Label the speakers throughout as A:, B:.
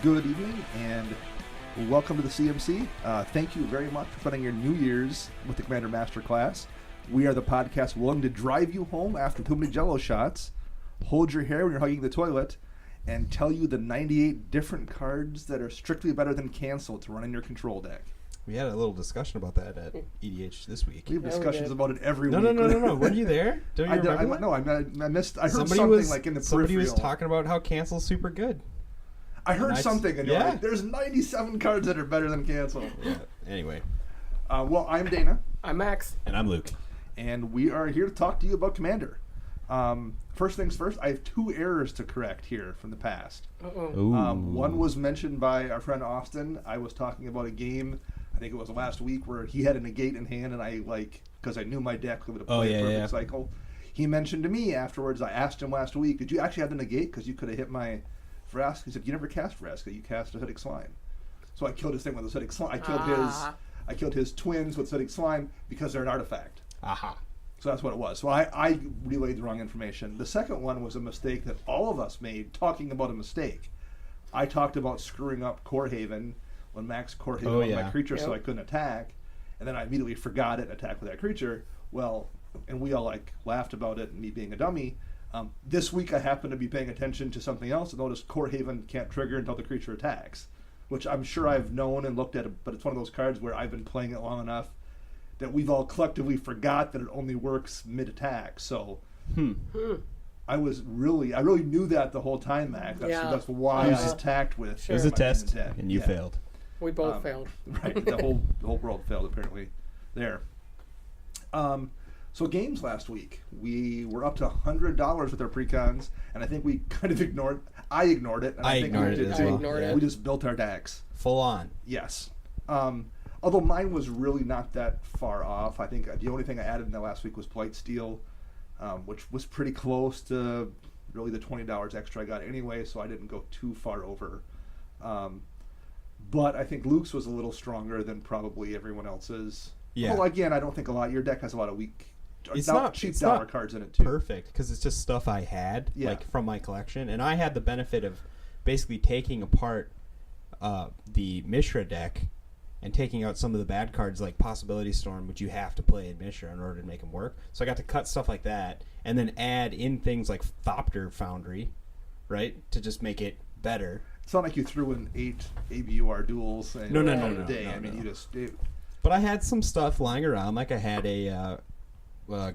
A: Good evening and welcome to the CMC. Thank you very much for spending your New Year's with the Commander Masterclass. We are the podcast willing to drive you home after too many Jell-O shots, hold your hair when you're hugging the toilet, and tell you the 98 different cards that are strictly better than cancel to run in your control deck.
B: We had a little discussion about that at EDH this week.
A: We have discussions about it every week.
B: No. Weren't you there? Don't you remember that?
A: No, I missed. I heard
B: somebody
A: something
B: was,
A: like in the
B: somebody
A: peripheral.
B: was talking about how cancel's super good.
A: I heard something, and you're
B: yeah.
A: like, there's 97 cards that are better than cancel.
B: Yeah. Anyway.
A: Well, I'm Dana.
C: I'm Max.
B: And I'm Luke.
A: And we are here to talk to you about Commander. First things first, I have two errors to correct here from the past. One was mentioned by our friend Austin. I was talking about a game, I think it was last week, where he had a negate in hand, and I, because I knew my deck would have played a perfect cycle. He mentioned to me afterwards, I asked him last week, did you actually have the negate? Because you could have hit my Vraska. He said, you never cast Vraska, you cast acidic slime. So I killed his thing with acidic slime. I killed his twins with acidic slime because they're an artifact.
B: Aha.
A: So that's what it was. So I relayed the wrong information. The second one was a mistake that all of us made, talking about a mistake. I talked about screwing up Core Haven when Max Core Haven my creature so I couldn't attack. And then I immediately forgot it and attacked with that creature. Well, and we all laughed about it and me being a dummy. This week I happened to be paying attention to something else and noticed Core Haven can't trigger until the creature attacks, which I'm sure I've known and looked at, but it's one of those cards where I've been playing it long enough that we've all collectively forgot that it only works mid-attack. So I really knew that the whole time, Max. That's why I attacked with.
B: It was a test, and you failed.
C: We both failed.
A: Right, the whole world failed apparently. There. So games last week, we were up to $100 with our precons, and I think we kind of ignored. I ignored it. And I think
B: ignored it as well.
A: We just built our decks.
B: Full on.
A: Yes. Although mine was really not that far off. I think the only thing I added in the last week was Blightsteel, which was pretty close to really the $20 extra I got anyway, so I didn't go too far over. But I think Luke's was a little stronger than probably everyone else's.
B: Yeah.
A: Well, again, I don't think your deck has a lot of weak, cheap
B: it's
A: dollar
B: not
A: cards in it too.
B: Perfect, because it's just stuff I had from my collection, and I had the benefit of basically taking apart the Mishra deck and taking out some of the bad cards like Possibility Storm, which you have to play in Mishra in order to make them work. So I got to cut stuff like that and then add in things like Thopter Foundry, right, to just make it better.
A: It's not like you threw in 8 ABUR duels in a day. I mean, you just...
B: But I had some stuff lying around, like I had a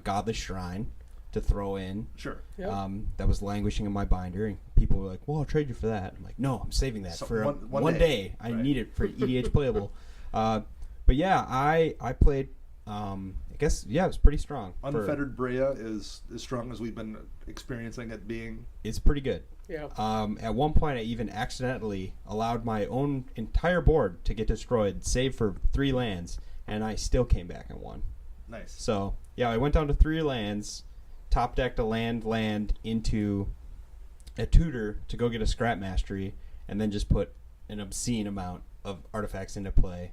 B: Godless Shrine to throw in.
A: Sure.
C: Yep.
B: That was languishing in my binder, and people were like, well, I'll trade you for that. I'm like, no, I'm saving that for one day. I need it for EDH playable. But yeah, I played, I guess, it was pretty strong.
A: Unfettered Brea is as strong as we've been experiencing it being.
B: It's pretty good.
C: Yeah.
B: At one point, I even accidentally allowed my own entire board to get destroyed, save for 3 lands, and I still came back and won.
A: Nice.
B: So, yeah, I went down to 3 lands, top decked a land into a tutor to go get a Scrap Mastery, and then just put an obscene amount of artifacts into play,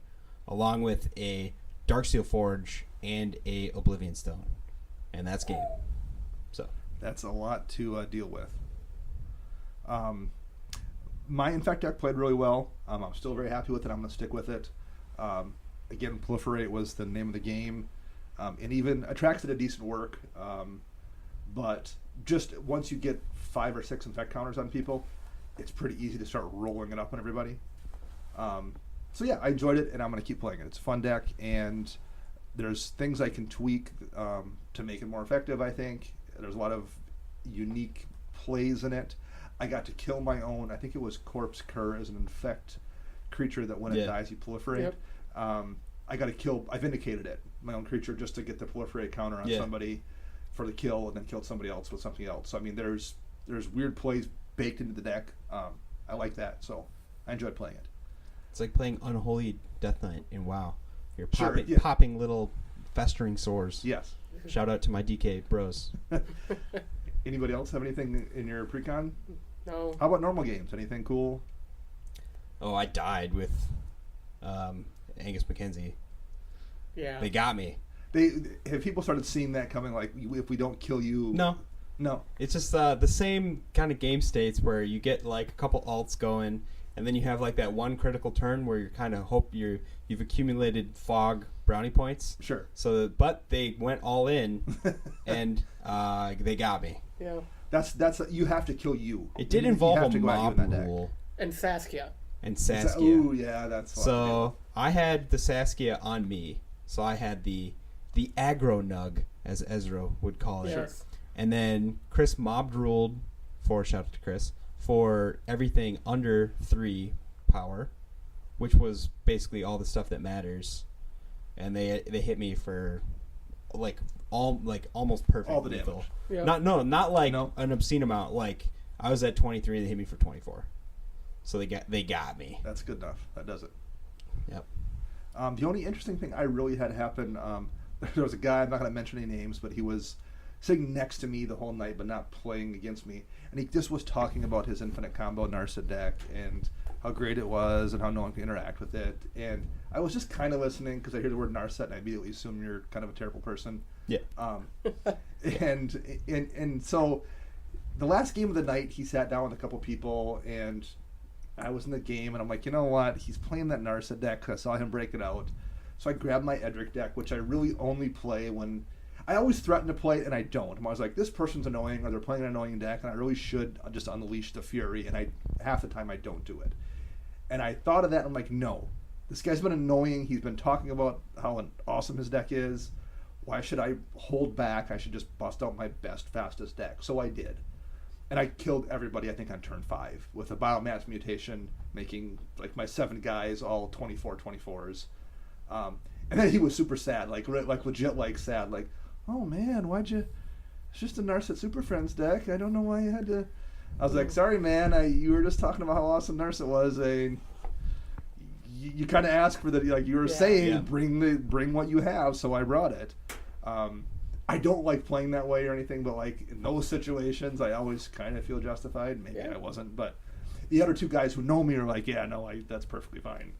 B: along with a Darksteel Forge and a Oblivion Stone. And that's game. So
A: that's a lot to deal with. My Infect deck played really well. I'm still very happy with it. I'm going to stick with it. Again, Proliferate was the name of the game. And even Attracts did a decent work. But just once you get 5 or 6 Infect counters on people, it's pretty easy to start rolling it up on everybody. So yeah, I enjoyed it, and I'm going to keep playing it. It's a fun deck, and there's things I can tweak to make it more effective, I think. There's a lot of unique plays in it. I got to kill my own, I think it was Corpse Cur as an infect creature that when it dies, you proliferate. Yep. I vindicated it, my own creature, just to get the proliferate counter on somebody for the kill, and then killed somebody else with something else. So, I mean, there's weird plays baked into the deck. I like that, so I enjoyed playing it.
B: It's like playing Unholy Death Knight in WoW. You're popping little festering sores.
A: Yes.
B: Shout out to my DK bros.
A: Anybody else have anything in your precon?
C: No.
A: How about normal games? Anything cool?
B: Oh, I died with Angus McKenzie.
C: Yeah.
B: They got me.
A: Have people started seeing that coming, like, if we don't kill you?
B: No. It's just the same kind of game states where you get like a couple alts going, and then you have like that one critical turn where you're kind of you've accumulated fog brownie points.
A: Sure.
B: So, but they went all in, and they got me.
C: Yeah.
A: That's you have to kill you.
B: It did involve a mob rule.
C: And Saskia.
B: And Saskia.
A: Ooh, yeah, that's fun.
B: So I had the Saskia on me. So I had the aggro nug, as Ezra would call it.
C: Yes.
B: And then Chris mob ruled shout out to Chris, for everything under 3 power, which was basically all the stuff that matters. And they hit me for almost perfect
A: all the
B: lethal.
A: damage.
C: Yeah.
B: Not like an obscene amount. Like I was at 23 and they hit me for 24. So they got me.
A: That's good enough. That does it.
B: Yep.
A: The only interesting thing I really had happen, there was a guy, I'm not going to mention any names, but he was sitting next to me the whole night but not playing against me. And he just was talking about his infinite combo Narset deck and how great it was and how no one can interact with it. And I was just kind of listening because I hear the word Narset and I immediately assume you're kind of a terrible person.
B: Yeah.
A: And so the last game of the night, he sat down with a couple people and I was in the game, and I'm like, you know what? He's playing that Narset deck because I saw him break it out. So I grabbed my Edric deck, which I really only play when... I always threaten to play it, and I don't. I was like, this person's annoying, or they're playing an annoying deck, and I really should just unleash the fury, and half the time I don't do it. And I thought of that, and I'm like, no. This guy's been annoying. He's been talking about how awesome his deck is. Why should I hold back? I should just bust out my best, fastest deck. So I did. And I killed everybody, I think, on turn 5 with a biomass mutation, making like my 7 guys all 24/24s. And then he was super sad, like legit sad, like, oh man, why'd you? It's just a Narset Super Friends deck. I don't know why you had to. I was like, sorry man, you were just talking about how awesome Narset was. You kind of asked for the, like you were saying, bring what you have, so I brought it. I don't like playing that way or anything, but like in those situations, I always kind of feel justified. Maybe I wasn't, but the other 2 guys who know me are like, yeah, no, that's perfectly fine.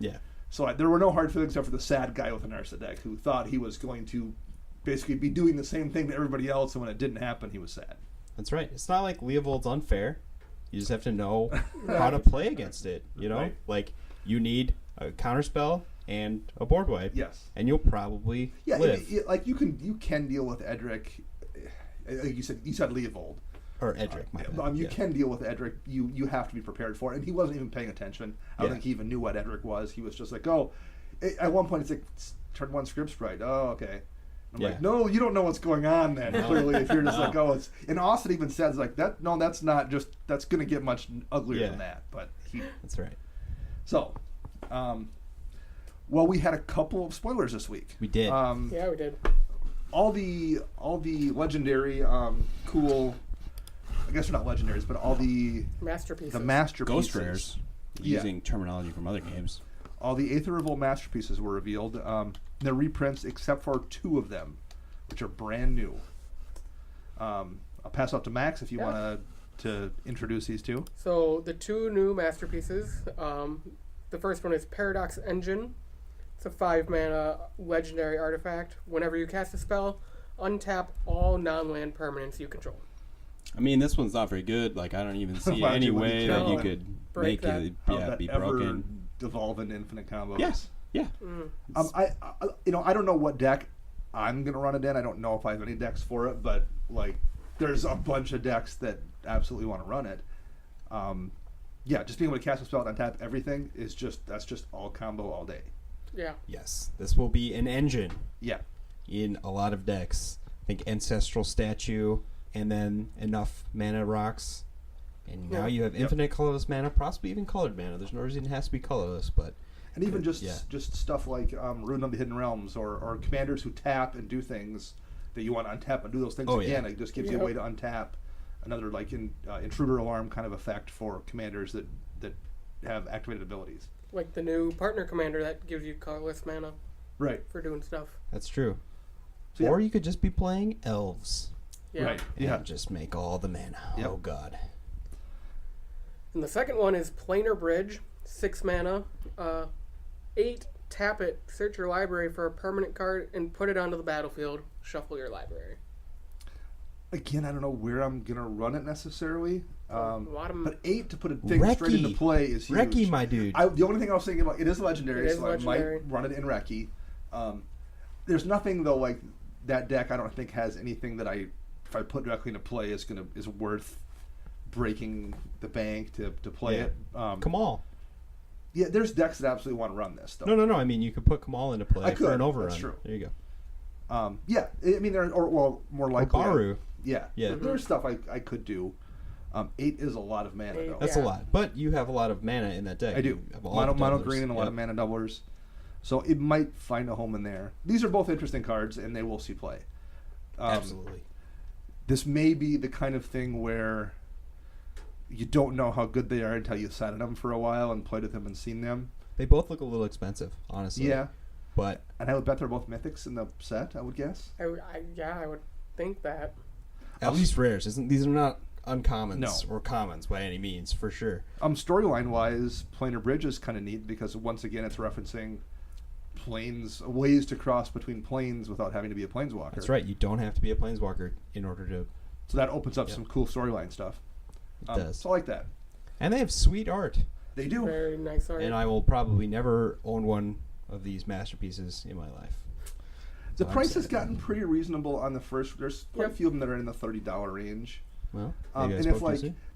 B: Yeah.
A: So there were no hard feelings except for the sad guy with a Narset deck who thought he was going to basically be doing the same thing to everybody else, and when it didn't happen, he was sad.
B: That's right. It's not like Leovold's unfair. You just have to know how to play against it. You know, like you need a counterspell and a board wipe.
A: Yes.
B: And you'll probably live.
A: Like you can deal with Edric. You said Leovold.
B: Or Edric.
A: You can deal with Edric. You have to be prepared for it. And he wasn't even paying attention. I don't think he even knew what Edric was. He was just like, at one point it's like turn 1 script sprite. Oh, okay. I'm like, no, you don't know what's going on then. Clearly, if you're just like, it's. And Austin even says like that. No, that's not just. That's going to get much uglier than that. But
B: that's right.
A: So, well, we had a couple of spoilers this week.
B: We did.
C: Yeah, we did.
A: All the legendary, cool. I guess they're not legendaries, but all the
C: masterpieces.
A: The masterpieces.
D: Ghost rares, using terminology from other games.
A: All the Aether Revolt masterpieces were revealed. They're reprints except for 2 of them, which are brand new. I'll pass out to Max if you want to introduce these 2.
C: So the 2 new masterpieces. The first one is Paradox Engine. It's a 5-mana legendary artifact. Whenever you cast a spell, untap all non-land permanents you control.
D: I mean, this one's not very good. Like, I don't even see any way that you could make it be broken.
A: Devolve into infinite combos.
D: Yes. Yeah.
A: I don't know what deck I'm gonna run it in. I don't know if I have any decks for it, but like, there's a bunch of decks that absolutely want to run it. Just being able to cast a spell and untap everything that's just all combo all day.
C: Yeah.
B: Yes, this will be an engine.
A: Yeah.
B: In a lot of decks, I think Ancestral Statue, and then enough mana rocks, and now you have infinite colorless mana, possibly even colored mana. There's no reason it has to be colorless, but
A: and even just stuff like Rune of the Hidden Realms or commanders who tap and do things that you want to untap and do those things again. It just gives you a way to untap another like intruder alarm kind of effect for commanders that have activated abilities.
C: Like the new partner commander that gives you colorless mana.
A: Right.
C: For doing stuff.
B: That's true.
A: So,
B: or you could just be playing elves.
C: Yeah.
A: Right.
B: And just make all the mana. Yep. Oh god.
C: And the second one is Planar Bridge, 6 mana, 8, tap it, search your library for a permanent card, and put it onto the battlefield. Shuffle your library.
A: Again, I don't know where I'm gonna run it necessarily. But 8 to put a thing straight into play is huge.
B: Reki, my dude.
A: The only thing I was thinking about, it is legendary,
C: I
A: might run it in Reki. There's nothing though like that deck. I don't think has anything that if I put directly into play is worth breaking the bank to play it.
B: Kamal.
A: Yeah, there's decks that absolutely want to run this though.
B: No. I mean, you could put Kamal into play for an overrun.
A: That's true.
B: There you
A: go. Yeah, I mean, more likely.
B: Or Baru.
A: Yeah. There's stuff I could do. 8 is a lot of mana, though.
B: That's a lot. But you have a lot of mana in that deck.
A: I do. Mono green and a lot of mana doublers. So it might find a home in there. These are both interesting cards, and they will see play.
B: Absolutely.
A: This may be the kind of thing where you don't know how good they are until you sat on them for a while and played with them and seen them.
B: They both look a little expensive, honestly.
A: Yeah.
B: And
A: I would bet they're both mythics in the set, I would guess.
C: I would think that.
B: At least rares. These are not uncommons or commons by any means, for sure.
A: Storyline wise, Planar Bridge is kind of neat because once again it's referencing ways to cross between planes without having to be a planeswalker.
B: That's right. You don't have to be a planeswalker in order to.
A: So that opens up some cool storyline stuff.
B: It does.
A: So I like that.
B: And they have sweet art.
A: They do.
C: Very nice art.
B: And I will probably never own one of these masterpieces in my life.
A: The price has gotten pretty reasonable on the first. There's quite a few of them that are in the $30 range.
B: Well,
A: and if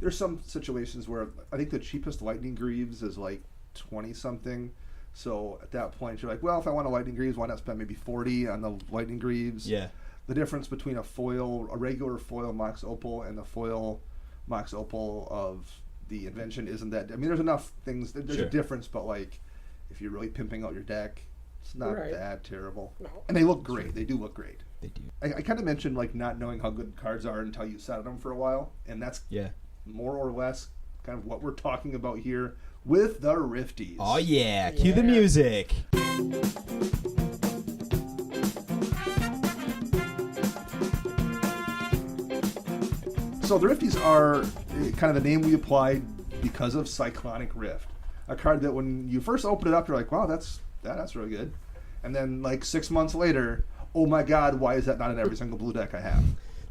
A: there's some situations where I think the cheapest Lightning Greaves is like 20 something. So at that point you're like, well, if I want a Lightning Greaves, why not spend maybe 40 on the Lightning Greaves?
B: Yeah.
A: The difference between a regular foil Mox Opal and the foil Mox Opal of the Invention isn't that. I mean, there's enough things. There's a difference, but like if you're really pimping out your deck, it's not that terrible. No. And they look great. They do look great.
B: They do.
A: I kind of mentioned like not knowing how good cards are until you sat on them for a while, and that's more or less kind of what we're talking about here with the Rifties.
B: Oh yeah, cue the music.
A: So the Rifties are kind of the name we applied because of Cyclonic Rift, a card that when you first open it up, you're like, wow, that's really good, and then like 6 months later, oh my god, why is that not in every single blue deck I have?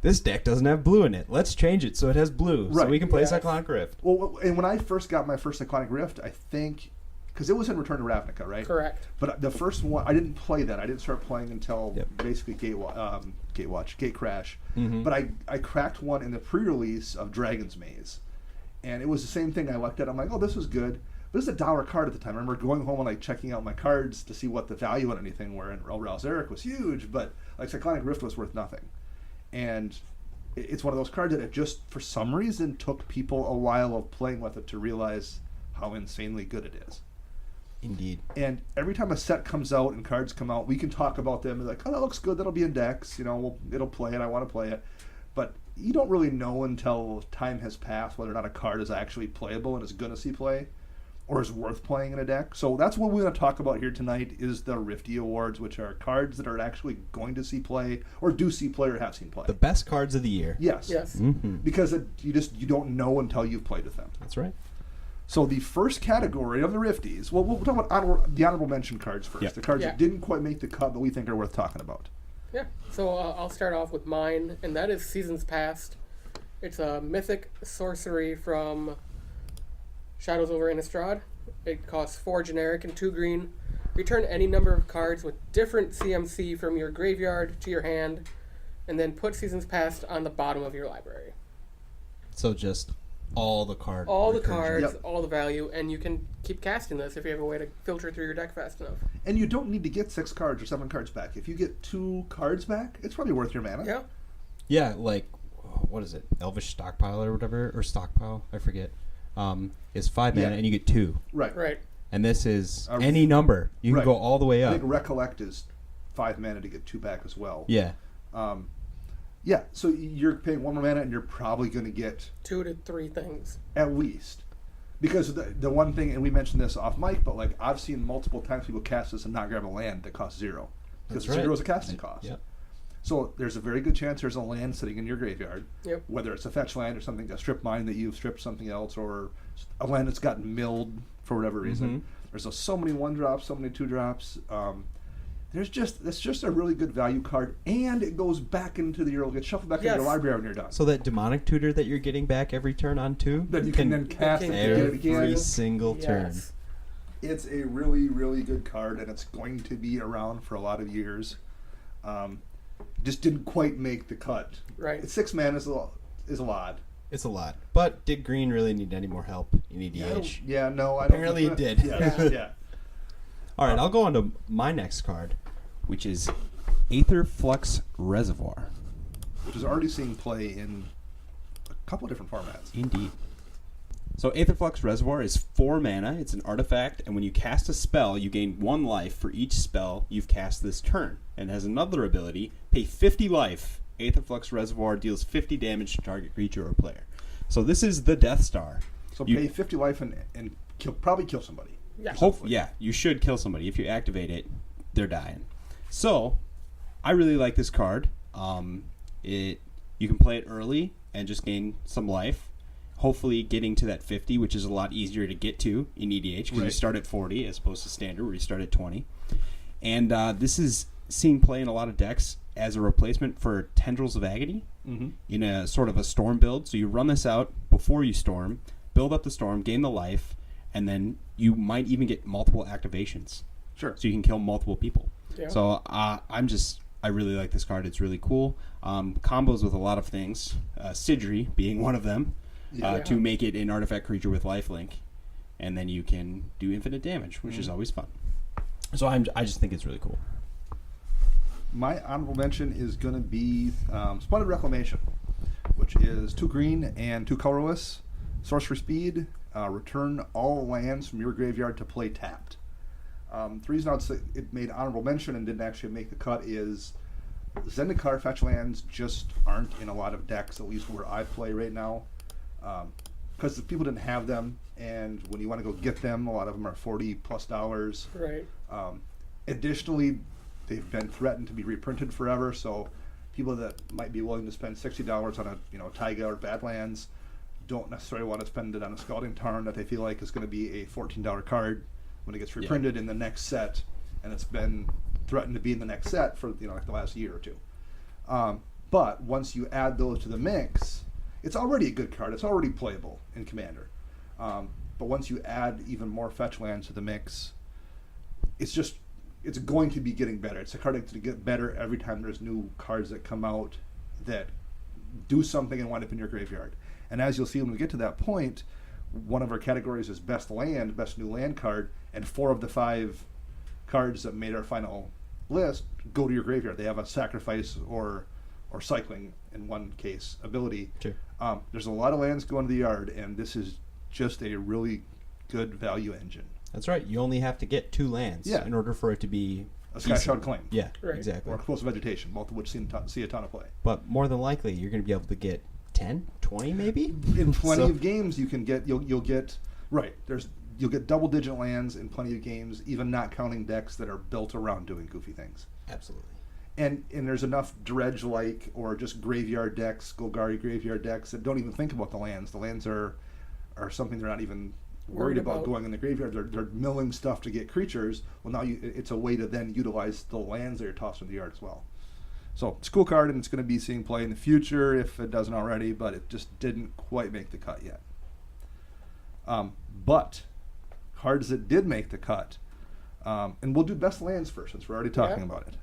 B: This deck doesn't have blue in it. Let's change it so it has blue, so we can play Cyclonic Rift.
A: Well, and when I first got my first Cyclonic Rift, I think, because it was in Return to Ravnica, right?
C: Correct.
A: But the first one, I didn't play that. I didn't start playing until basically Gate Crash.
B: Mm-hmm.
A: But I cracked one in the pre-release of Dragon's Maze. And it was the same thing. I looked at it, I'm like, oh, this is good. But it was $1 card at the time. I remember going home and like checking out my cards to see what the value on anything were. And Rouse Eric was huge, but like Cyclonic Rift was worth nothing. And it's one of those cards that it just, for some reason, took people a while of playing with it to realize how insanely good it is.
B: Indeed.
A: And every time a set comes out and cards come out, we can talk about them and like, oh, that looks good. That'll be in decks. You know, it'll play it. I want to play it. But you don't really know until time has passed whether or not a card is actually playable and is going to see play or is worth playing in a deck. So that's what we're going to talk about here tonight is the Rifty Awards, which are cards that are actually going to see play or do see play or have seen play.
B: The best cards of the year.
A: Yes.
B: Mm-hmm.
A: Because you don't know until you've played with them.
B: That's right.
A: So the first category of the Rifties, well, we'll talk about the honorable mention cards first. Yep. The cards that didn't quite make the cut, but we think are worth talking about.
C: Yeah. So I'll start off with mine, and that is Seasons Past. It's a mythic sorcery from Shadows over Innistrad. It costs 4 generic and 2 green. Return any number of cards with different CMC from your graveyard to your hand, and then put Seasons Past on the bottom of your library.
B: So just all the cards.
C: All the cards, all the value, and you can keep casting this if you have a way to filter through your deck fast enough.
A: And you don't need to get 6 cards or 7 cards back. If you get 2 cards back, it's probably worth your mana.
C: Yeah.
B: Yeah, like, what is it? Elvish Stockpile or whatever? Or Stockpile? I forget. Is 5 mana and you get 2.
C: Right.
B: And this is any number. You can go all the way up.
A: I think Recollect is 5 mana to get 2 back as well.
B: Yeah.
A: Yeah, so you're paying 1 more mana and you're probably going to get
C: 2 to 3 things.
A: At least. Because the one thing, and we mentioned this off mic, but like I've seen multiple times people cast this and not grab a land that costs 0. Because 0 is a casting cost.
B: Yep.
A: So there's a very good chance there's a land sitting in your graveyard.
C: Yep. Whether
A: it's a fetch land or something, a strip mine that you've stripped something else, or a land that's gotten milled for whatever reason. Mm-hmm. There's so many 1-drops, so many 2-drops. That's just a really good value card, and it goes back into gets shuffled back into your library when you're done.
B: So that demonic tutor that you're getting back every turn on 2,
A: that you can then cast it
B: every single turn.
A: It's a really, really good card, and it's going to be around for a lot of years. Just didn't quite make the cut.
C: Right.
A: 6 mana is a lot.
B: It's a lot. But did Green really need any more help in EDH?
A: Yeah, no, I don't.
B: Apparently it did.
A: Yeah.
B: All right, I'll go on to my next card,
D: which is Aether Flux Reservoir,
A: which is already seeing play in a couple of different formats.
D: Indeed. So Aether Flux Reservoir is 4 mana. It's an artifact, and when you cast a spell, you gain 1 life for each spell you've cast this turn. And has another ability, pay 50 life. Aether Flux Reservoir deals 50 damage to target creature or player. So this is the Death Star.
A: So pay 50 life and probably kill somebody.
C: Yeah.
D: You should kill somebody. If you activate it, they're dying. So, I really like this card. You can play it early and just gain some life. Hopefully getting to that 50, which is a lot easier to get to in EDH, because you start at 40 as opposed to standard where you start at 20. And this is seeing play in a lot of decks as a replacement for Tendrils of Agony in a sort of a storm build. So you run this out before you storm, build up the storm, gain the life, and then you might even get multiple activations.
A: Sure.
D: So you can kill multiple people.
A: Yeah.
D: So I really like this card. It's really cool. Combos with a lot of things. Sidri being one of them. To make it an artifact creature with lifelink. And then you can do infinite damage, which is always fun. So I just think it's really cool.
A: My honorable mention is going to be Splendid Reclamation, which is 2 green and 2 colorless. Sorcery speed. Return all lands from your graveyard to play tapped. The reason I'd say it made honorable mention and didn't actually make the cut is Zendikar fetch lands just aren't in a lot of decks, at least where I play right now, because people didn't have them, and when you want to go get them, a lot of them are $40+.
C: Right.
A: Additionally, they've been threatened to be reprinted forever, so people that might be willing to spend $60 on a Taiga or Badlands don't necessarily want to spend it on a Scalding Tarn that they feel like is going to be a $14 card when it gets reprinted in the next set, and it's been threatened to be in the next set for like the last year or two. But once you add those to the mix, it's already a good card. It's already playable in Commander. But once you add even more fetch lands to the mix, it's going to be getting better. It's a card that's going to get better every time there's new cards that come out that do something and wind up in your graveyard. And as you'll see when we get to that point, one of our categories is best new land card, and 4 of the 5 cards that made our final list go to your graveyard. They have a sacrifice or cycling, in one case, ability.
B: Sure.
A: There's a lot of lands going to the yard, and this is just a really good value engine.
B: That's right. You only have to get 2 lands in order for it to be
A: a Skyshroud Claim.
B: Yeah,
C: right.
B: Exactly.
A: Or Explosive Vegetation, both of which see a ton of play.
B: But more than likely, you're going to be able to get 10, 20 maybe?
A: In plenty of games, you can get you'll get double-digit lands in plenty of games, even not counting decks that are built around doing goofy things.
B: Absolutely.
A: And there's enough dredge-like or just graveyard decks, Golgari graveyard decks that don't even think about the lands. The lands are something they're not even worried about going in the graveyard. They're milling stuff to get creatures. Well, now it's a way to then utilize the lands that you're tossing in the yard as well. So it's a cool card, and it's going to be seeing play in the future if it doesn't already, but it just didn't quite make the cut yet. But cards that did make the cut, and we'll do best lands first since we're already talking about it.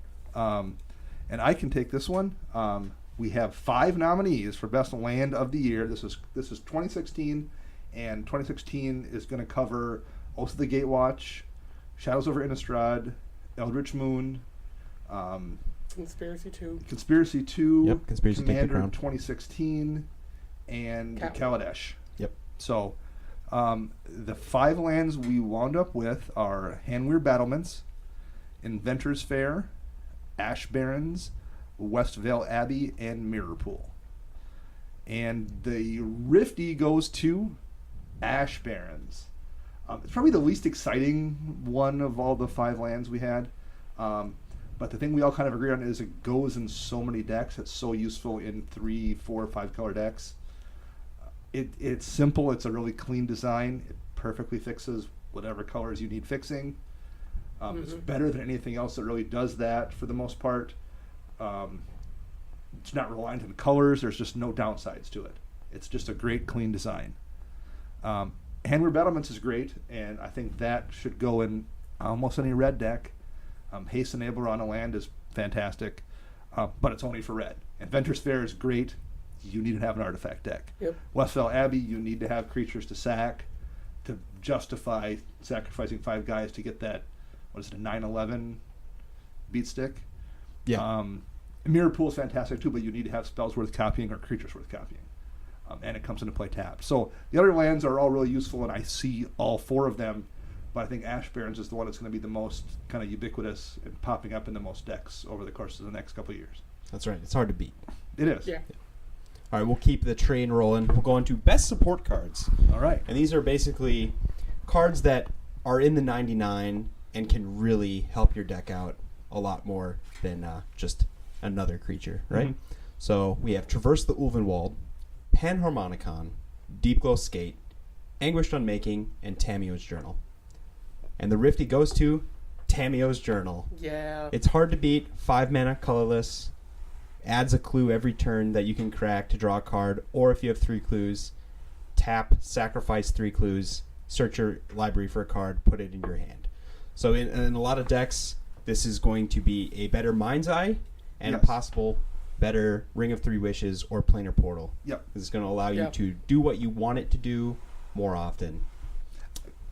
A: And I can take this one. We have 5 nominees for best land of the year. This is 2016, and 2016 is going to cover Oath of the Gatewatch, Shadows over Innistrad, Eldritch Moon,
C: Conspiracy 2,
B: yep, Conspiracy
A: Commander 2016, and Kaladesh.
B: Yep.
A: So the 5 lands we wound up with are Hanweir Battlements, Inventor's Fair, Ash Barrens, Westvale Abbey, and Mirrorpool. And the Rifty goes to Ash Barrens. It's probably the least exciting one of all the 5 lands we had. But the thing we all kind of agree on is it goes in so many decks. It's so useful in 3, 4, 5 color decks. It's simple. It's a really clean design. It perfectly fixes whatever colors you need fixing. It's better than anything else that really does that for the most part. It's not reliant on colors. There's just no downsides to it. It's just a great, clean design. Hand rebattlements is great, and I think that should go in almost any red deck. Haste Enabler on a land is fantastic, but it's only for red. Inventor's Fair is great. You need to have an artifact deck.
C: Yep.
A: Westvale Abbey, you need to have creatures to sack to justify sacrificing 5 guys to get that, what is it, a 9/11 beat stick?
B: Yeah.
A: Mirror Pool is fantastic too, but you need to have spells worth copying or creatures worth copying. And it comes into play tapped. So the other lands are all really useful, and I see all 4 of them, but I think Ash Barrens is the one that's going to be the most kind of ubiquitous and popping up in the most decks over the course of the next couple of years.
B: That's right. It's hard to beat.
A: It is.
C: Yeah.
B: All right, we'll keep the train rolling. We'll go on to best support cards.
A: All right.
B: And these are basically cards that are in the 99 and can really help your deck out a lot more than just another creature, right?
A: Mm-hmm.
B: So we have Traverse the Ulvenwald, Panharmonicon, Deep Glow Skate, Anguished Unmaking, and Tameo's Journal. And the Rifty goes to Tameo's Journal.
C: Yeah.
B: It's hard to beat, 5 mana, colorless, adds a clue every turn that you can crack to draw a card, or if you have 3 clues, tap, sacrifice 3 clues, search your library for a card, put it in your hand. So in a lot of decks, this is going to be a better Mind's Eye and
A: Yes.
B: a possible better Ring of 3 Wishes or Planar Portal.
A: Yep.
B: This is going to allow you
C: Yep.
B: to do what you want it to do more often.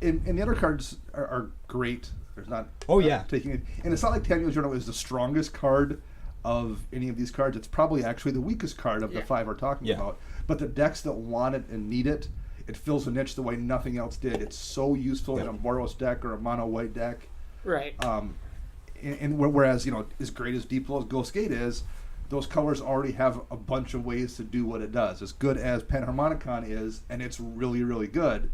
A: And the other cards are great. There's not.
B: Oh, yeah.
A: Taking it, and it's not like Tameo's Journal is the strongest card of any of these cards. It's probably actually the weakest card of the 5 we're talking
B: Yeah.
A: about. But the decks that want it and need it, it fills a niche the way nothing else did. It's so useful in a Boros deck or a mono white deck.
C: Right.
A: And whereas, as great as Deep Glow Skate is, those colors already have a bunch of ways to do what it does. As good as Panharmonicon is, and it's really, really good,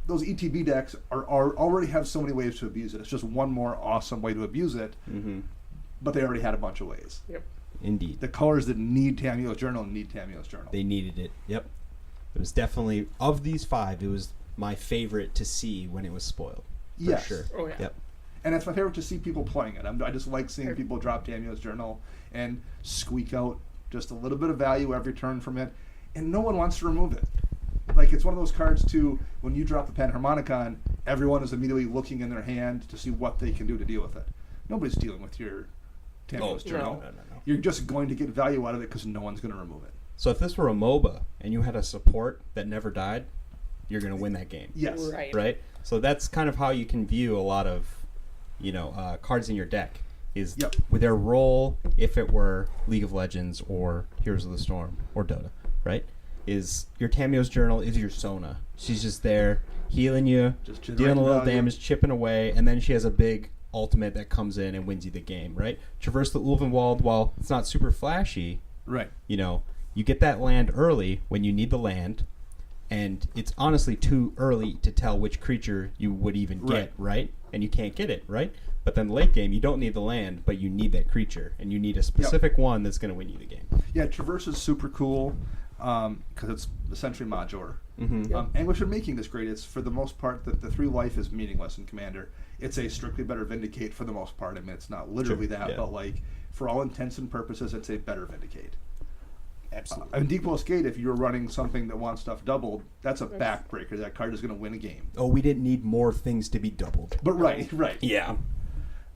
A: those ETB decks are already have so many ways to abuse it. It's just one more awesome way to abuse it, but they already had a bunch of ways.
C: Yep.
B: Indeed.
A: The colors that need Tameo's Journal need Tameo's Journal.
B: They needed it. Yep. It was definitely, of these 5, it was my favorite to see when it was spoiled. For
A: Yes.
B: sure.
C: Oh, yeah.
B: Yep.
A: And it's my favorite to see people playing it. I just like seeing people drop Tameo's Journal and squeak out just a little bit of value every turn from it, and no one wants to remove it. Like, it's one of those cards, too, when you drop the Panharmonicon, everyone is immediately looking in their hand to see what they can do to deal with it. Nobody's dealing with your Tameo's Journal.
B: No.
A: You're just going to get value out of it because no one's going to remove it.
B: So if this were a MOBA and you had a support that never died, you're going to win that game.
A: Yes.
C: Right.
B: Right? So that's kind of how you can view a lot of, cards in your deck. Is with their role, if it were League of Legends or Heroes of the Storm or Dota, right? Is your Tameo's Journal is your Sona. She's just there healing you,
A: Just
B: dealing a
A: generating
B: little
A: value.
B: damage, chipping away, and then she has a big ultimate that comes in and wins you the game, right? Traverse the Ulvenwald, while it's not super flashy,
A: Right.
B: you get that land early when you need the land, and it's honestly too early to tell which creature you would even get, right? And you can't get it, right? But then late game, you don't need the land, but you need that creature, and you need a specific one that's going to win you the game.
A: Yeah, Traverse is super cool because it's essentially modular.
B: Mm-hmm.
A: Anguish Unmaking is great. It's, for the most part, the 3 life is meaningless in Commander. It's a strictly better Vindicate for the most part. I mean, it's not literally
B: Sure,
A: that,
B: yeah.
A: but, like, for all intents and purposes, it's a better Vindicate.
B: Absolutely.
A: And Deep Glow Skate, if you're running something that wants stuff doubled, that's a backbreaker. That card is going to win a game.
B: Oh, we didn't need more things to be doubled.
A: But right.
B: Yeah.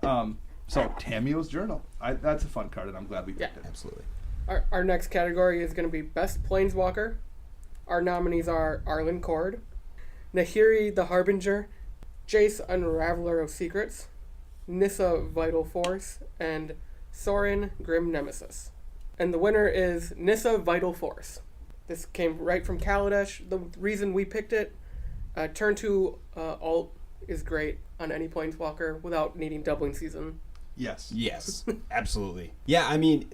A: So Tameo's Journal, that's a fun card, and I'm glad we picked it.
B: Absolutely.
C: Our next category is going to be Best Planeswalker. Our nominees are Arlen Cord, Nahiri the Harbinger, Jace Unraveler of Secrets, Nissa Vital Force, and Sorin Grim Nemesis. And the winner is Nissa Vital Force. This came right from Kaladesh. The reason we picked it, turn 2 alt is great on any Planeswalker without needing doubling season.
A: Yes.
B: Absolutely. Yeah, I mean,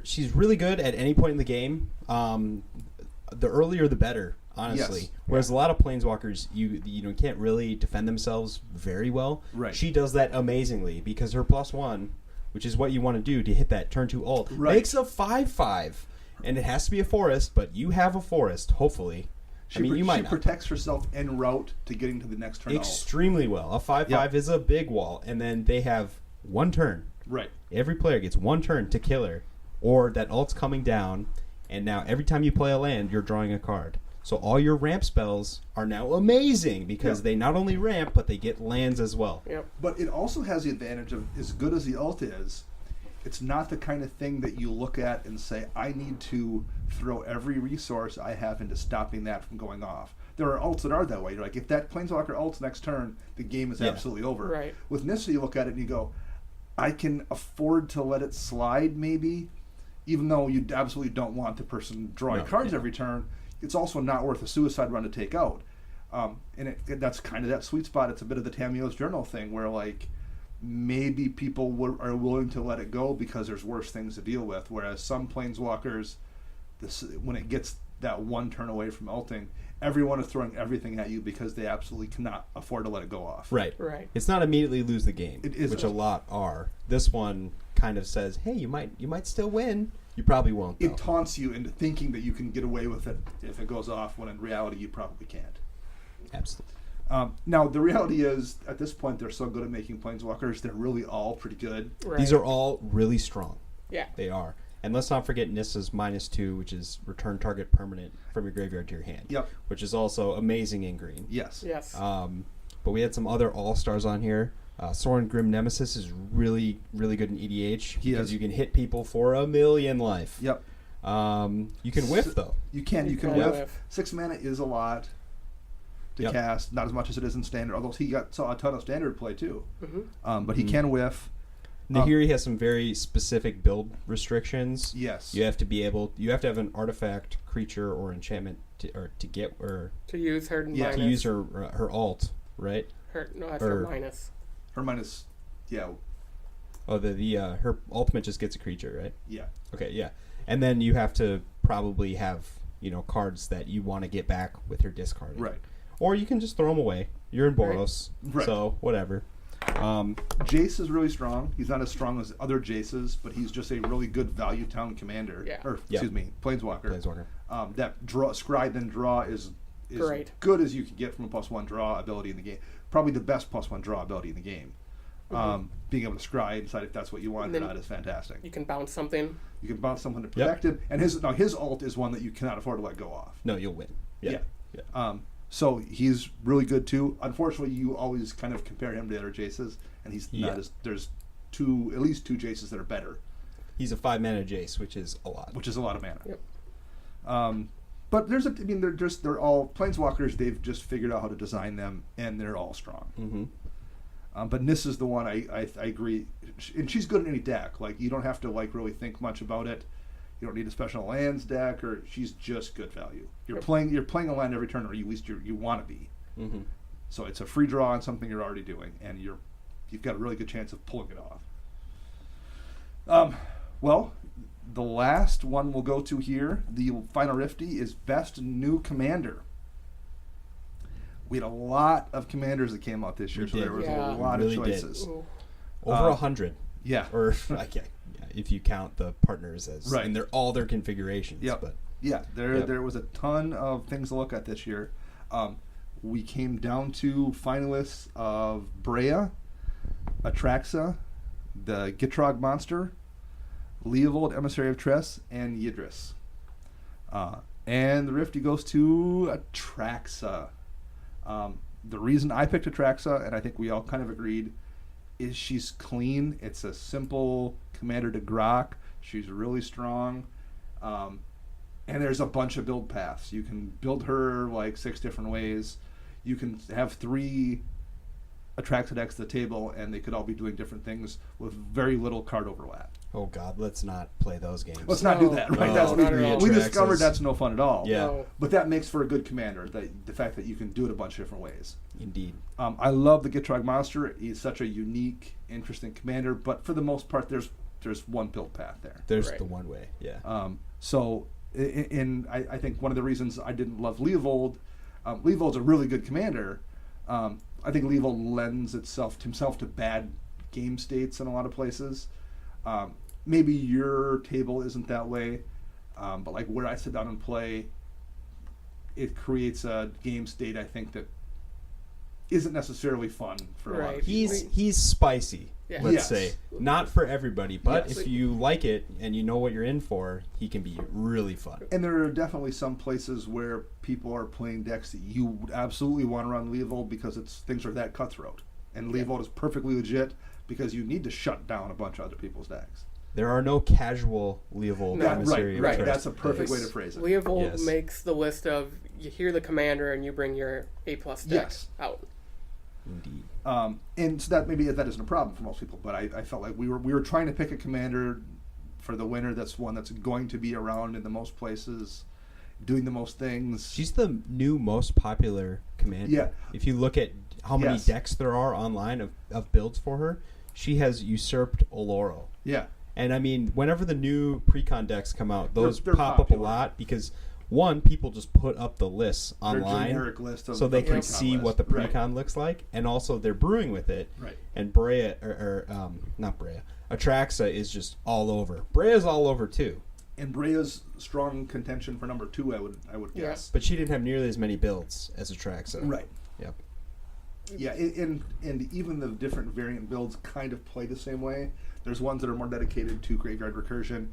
B: she's really good at any point in the game. The earlier the better, honestly.
A: Yes.
B: Whereas a lot of planeswalkers, you can't really defend themselves very well.
A: Right.
B: She does that amazingly because her +1, which is what you want to do to hit that turn 2 ult,
A: Right.
B: makes a 5/5, and it has to be a forest. But you have a forest, hopefully. I mean, you might
A: she
B: not.
A: protects herself en route to getting to the next turn.
B: Extremely well. A 5/5 is a big wall, and then they have one turn.
A: Right.
B: Every player gets one turn to kill her, or that ult's coming down, and now every time you play a land, you're drawing a card. So all your ramp spells are now amazing because they not only ramp, but they get lands as well.
C: Yep.
A: But it also has the advantage of, as good as the ult is, it's not the kind of thing that you look at and say, I need to throw every resource I have into stopping that from going off. There are ults that are that way. You're like, if that Planeswalker ults next turn, the game is absolutely over.
C: Right.
A: With Nissa, you look at it and you go, I can afford to let it slide maybe, even though you absolutely don't want the person drawing cards every turn. It's also not worth a suicide run to take out. And that's kind of that sweet spot. It's a bit of the Tamiyo's Journal thing where, like, maybe people are willing to let it go because there's worse things to deal with, whereas some Planeswalkers, when it gets that one turn away from ulting, everyone is throwing everything at you because they absolutely cannot afford to let it go off.
B: Right.
C: Right.
B: It's not immediately lose the game,
A: It isn't.
B: which a lot are. This one kind of says, hey, you might still win. You probably won't, though.
A: It taunts you into thinking that you can get away with it if it goes off, when in reality you probably can't.
B: Absolutely.
A: Now, the reality is, at this point, they're so good at making Planeswalkers, they're really all pretty good.
C: Right.
B: These are all really strong.
C: Yeah.
B: They are. And let's not forget Nissa's -2, which is return target permanent from your graveyard to your hand.
A: Yep.
B: Which is also amazing in green.
A: Yes.
C: Yes.
B: But we had some other all-stars on here. Soren Grim Nemesis is really, really good in EDH because you can hit people for 1,000,000 life.
A: Yep.
B: You can whiff, though.
A: You can
C: can
A: whiff.
C: whiff.
A: 6 mana is a lot to cast, not as much as it is in standard, although saw a ton of standard play too.
C: Mm-hmm.
A: But he can whiff.
B: Nahiri has some very specific build restrictions.
A: Yes.
B: You have to have an artifact, creature, or enchantment to
C: use her minus.
B: to use her alt, right?
C: That's her minus.
A: Her minus, yeah.
B: Oh, her ultimate just gets a creature, right?
A: Yeah.
B: Okay, yeah. And then you have to probably have, cards that you want to get back with her discarded.
A: Right.
B: Or you can just throw them away. You're in Boros,
A: Right.
B: so whatever.
A: Jace is really strong. He's not as strong as other Jaces, but he's just a really good value town commander.
C: Yeah.
A: Excuse me, Planeswalker. That Scry then draw is
C: Great.
A: good as you can get from a +1 draw ability in the game. Probably the best +1 draw ability in the game. Being able to scry and decide if that's what you want or not is fantastic.
C: You can bounce something.
A: You can bounce someone to protect him, and his ult is one that you cannot afford to let go off.
B: No, you'll win. Yeah.
A: So he's really good too. Unfortunately, you always kind of compare him to other Jaces, and he's not as. There's at least two Jaces that are better.
B: He's a 5-mana Jace, which is a lot.
A: Which is a lot of mana.
C: Yep.
A: But they're all Planeswalkers. They've just figured out how to design them, and they're all strong.
B: Mm-hmm.
A: But Nissa's the one I agree, and she's good in any deck. Like, you don't have to really think much about it. You don't need a special lands deck, or she's just good value. You're playing a land every turn, or at least you want to be.
B: Mm-hmm.
A: So it's a free draw on something you're already doing, and you've got a really good chance of pulling it off. Well, the last one we'll go to here, the final Rifty, is Best New Commander. We had a lot of commanders that came out this year, so there was a lot of choices.
B: Over 100.
A: Yeah.
B: Or if you count the partners as and they're all their configurations.
A: Yep.
B: But
A: there was a ton of things to look at this year. We came down to finalists of Brea, Atraxa, the Gitrog Monster, Leovold, Emissary of Tress, and Yidris. And the Rifty goes to Atraxa. The reason I picked Atraxa, and I think we all kind of agreed, is she's clean. It's a simple commander to grok. She's really strong. And there's a bunch of build paths. You can build her like 6 different ways. You can have 3 Atraxa decks at the table, and they could all be doing different things with very little card overlap.
B: Oh God, let's not play those games.
A: Let's not do that, right? We discovered that's no fun at all.
B: Yeah.
C: No.
A: But that makes for a good commander, the fact that you can do it a bunch of different ways.
B: Indeed.
A: I love the Gitrog Monster. He's such a unique, interesting commander, but for the most part, there's one build path there.
B: There's the one way, yeah.
A: So I think one of the reasons I didn't love Leovold, Leovold's a really good commander. I think Leovold lends himself to bad game states in a lot of places. Maybe your table isn't that way, but like where I sit down and play, it creates a game state, I think, that isn't necessarily fun for a lot of people.
B: He's spicy,
C: Yeah.
B: let's
A: Yes.
B: say. Not for everybody, but
A: Yes.
B: if you like it and you know what you're in for, he can be really fun.
A: And there are definitely some places where people are playing decks that you would absolutely want to run Leovold because things are that cutthroat. And Leovold is perfectly legit because you need to shut down a bunch of other people's decks.
B: There are no casual Leovold
C: No,
B: emissary
A: right.
B: returns.
A: That's a perfect way to phrase it.
C: Leovold
B: Yes.
C: makes the list of you hear the commander and you bring your A+ deck
A: Yes.
C: out.
B: Indeed.
A: And so that maybe that isn't a problem for most people, but I felt like we were trying to pick a commander for the winner that's one that's going to be around in the most places, doing the most things.
B: She's the new most popular commander.
A: Yeah.
B: If you look at how many
A: Yes.
B: decks there are online of builds for her, she has usurped Oloro.
A: Yeah.
B: And I mean, whenever the new precon decks come out, those
A: They're
B: pop up
A: popular.
B: a lot because one, people just put up the lists
A: Their
B: online
A: generic list of
B: so they
A: the
B: can
A: precon
B: see
A: list.
B: what the
A: Right.
B: precon looks like, and also they're brewing with it.
A: Right.
B: And Brea, not Brea, Atraxa is just all over. Brea's all over too,
A: And Brea's strong contention for number 2, I would
C: Yeah.
A: guess.
B: but she didn't have nearly as many builds as Atraxa.
A: Right.
B: Yep.
A: Yeah, and even the different variant builds kind of play the same way. There's ones that are more dedicated to graveyard recursion,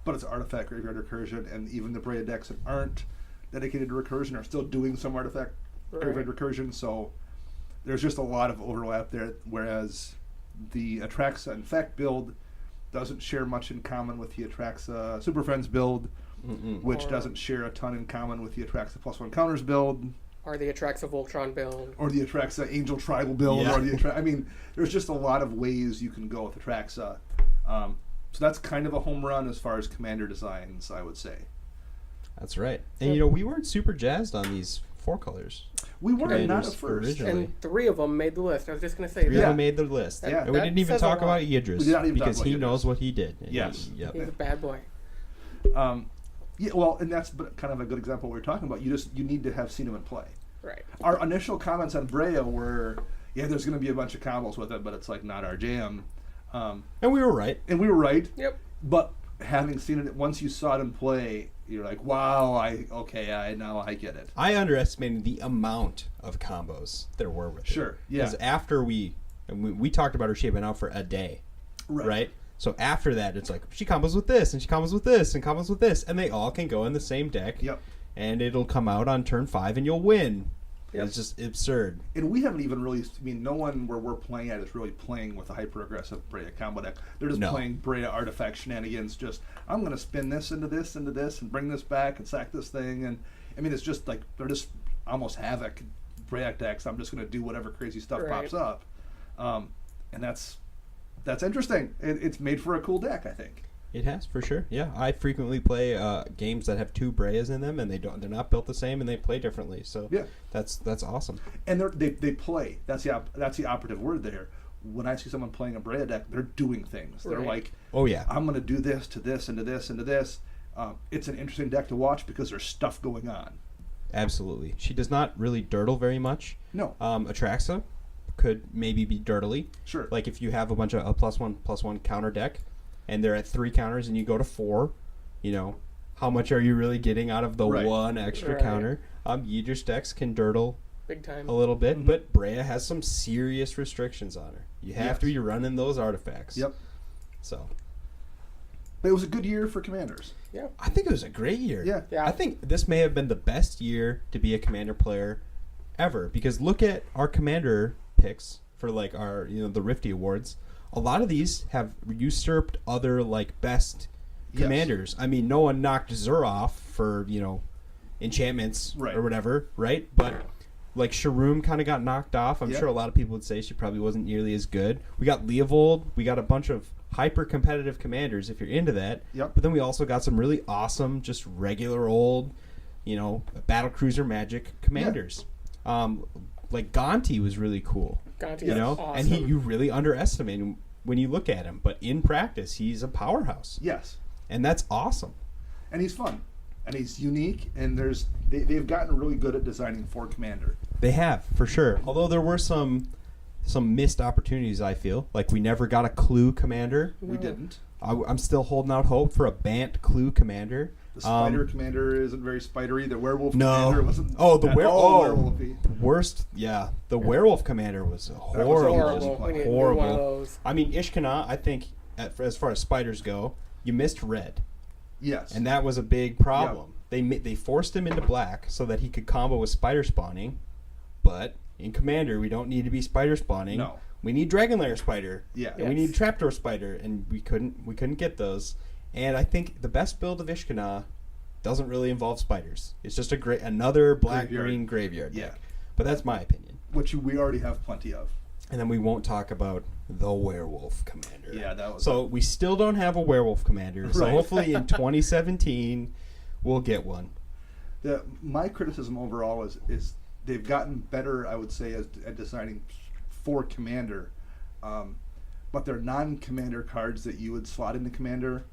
A: but it's artifact graveyard recursion, and even the Brea decks that aren't dedicated to recursion are still doing some artifact graveyard recursion, so there's just a lot of overlap there, whereas the Atraxa Infect build doesn't share much in common with the Atraxa Super Friends build, which
C: Or-
A: doesn't share a ton in common with the Atraxa +1 counters build,
C: Or the Atraxa Voltron build.
A: or the Atraxa Angel Tribal build,
B: Yeah.
A: or the I mean, there's just a lot of ways you can go with Atraxa. So that's kind of a home run as far as commander designs, I would say.
B: That's right. And you know, we weren't super jazzed on these 4 colors.
A: We weren't not
B: Commanders
A: at first.
B: originally.
C: And 3 of them made the list. I was just going to say
B: 3
C: that.
B: of them made the list.
A: Yeah.
B: And we
C: That
B: didn't even
C: says a
B: talk
C: lot.
B: about Yidris
A: We did not even talk
B: because
A: about
B: he
A: Yidris.
B: knows what he did. And
A: Yes.
B: Yep.
C: He's a bad boy.
A: Yeah, well, and that's kind of a good example of what we're talking about. You need to have seen him in play.
C: Right.
A: Our initial comments on Brea were, yeah, there's going to be a bunch of combos with it, but it's like not our jam.
B: And we were right.
A: And we were right.
C: Yep.
A: But having seen it, once you saw it in play, you're like, wow, now I get it.
B: I underestimated the amount of combos there were with it.
A: Sure, yeah.
B: Because after we talked about her shaping out for a day, right? So after that, it's like she combos with this, and she combos with this, and combos with this, and they all can go in the same deck.
A: Yep.
B: And it'll come out on turn 5, and you'll win.
C: Yep.
B: It's just absurd.
A: And we haven't even really, no one where we're playing at is really playing with a hyper-aggressive Brea combo deck. They're just
B: No.
A: playing Brea artifact shenanigans, just, I'm going to spin this, and bring this back, and sack this thing, and, I mean, it's just like, they're just almost Havoc Brea decks. I'm just going to do whatever crazy stuff
C: Right.
A: pops up. And that's interesting. It's made for a cool deck, I think.
B: It has, for sure. Yeah, I frequently play games that have 2 Breas in them, and they're not built the same, and they play differently. So
A: Yeah.
B: that's awesome.
A: And they play. That's the operative word there. When I see someone playing a Brea deck, they're doing things. They're
C: Right.
A: like,
B: Oh yeah.
A: I'm going to do this to this and to this and to this. It's an interesting deck to watch because there's stuff going on.
B: Absolutely. She does not really dirtle very much.
A: No.
B: Atraxa could maybe be dirtily.
A: Sure.
B: Like if you have a bunch of a +1/+1 counter deck, and they're at 3 counters, and you go to 4, you know, how much are you really getting out of the
A: Right.
B: 1 extra
C: Right.
B: counter? Yidris decks can dirtle
C: Big time.
B: a little bit,
A: Mhm.
B: but Brea has some serious restrictions on her. You have
A: Yes.
B: to be running those artifacts.
A: Yep.
B: So
A: But it was a good year for Commanders.
C: Yeah.
B: I think it was a great year.
A: Yeah.
C: Yeah.
B: I think this may have been the best year to be a Commander player ever, because look at our Commander picks for like our, the Rifty Awards. A lot of these have usurped other like best
A: Yes.
B: commanders. I mean, no one knocked Zur off for, enchantments
A: Right.
B: or whatever, right? But like Sharoom kind of got knocked off. I'm
A: Yep.
B: sure a lot of people would say she probably wasn't nearly as good. We got Leovold. We got a bunch of hyper competitive commanders if you're into that.
A: Yep.
B: But then we also got some really awesome, just regular old, battle cruiser magic commanders. Like Gonti was really cool.
C: Gonti
B: You
C: is
B: know,
C: awesome.
B: and you really underestimate him when you look at him, but in practice, he's a powerhouse,
A: Yes.
B: and that's awesome.
A: And he's fun. And he's unique. And they've gotten really good at designing for Commander.
B: They have, for sure. Although there were some some missed opportunities, I feel. Like we never got a Clue commander.
A: We didn't.
B: I'm still holding out hope for a Bant Clue commander.
A: The spider commander isn't very spidery. The werewolf
B: No.
A: commander wasn't
B: werewolfy.
A: the
B: Worst, yeah. The werewolf commander was horrible.
C: We need
B: Horrible.
C: one of those.
B: I mean, Ishkana, I think, as far as spiders go, you missed red.
A: Yes.
B: And that was a big problem. They forced him into black so that he could combo with spider spawning. But in Commander, we don't need to be spider spawning.
A: No.
B: We need Dragon Lair spider.
A: Yeah.
B: And we need Trapdoor spider, and we couldn't get those. And I think the best build of Ishkana doesn't really involve spiders. It's just another black-green graveyard deck.
A: Yeah.
B: But that's my opinion.
A: Which we already have plenty of.
B: And then we won't talk about the werewolf commander.
A: Yeah, that was...
B: So we still don't have a werewolf commander. So
A: Right.
B: hopefully in 2017 we'll get one.
A: My criticism overall is they've gotten better, I would say, at designing for commander. But their non-commander cards that you would slot into commander,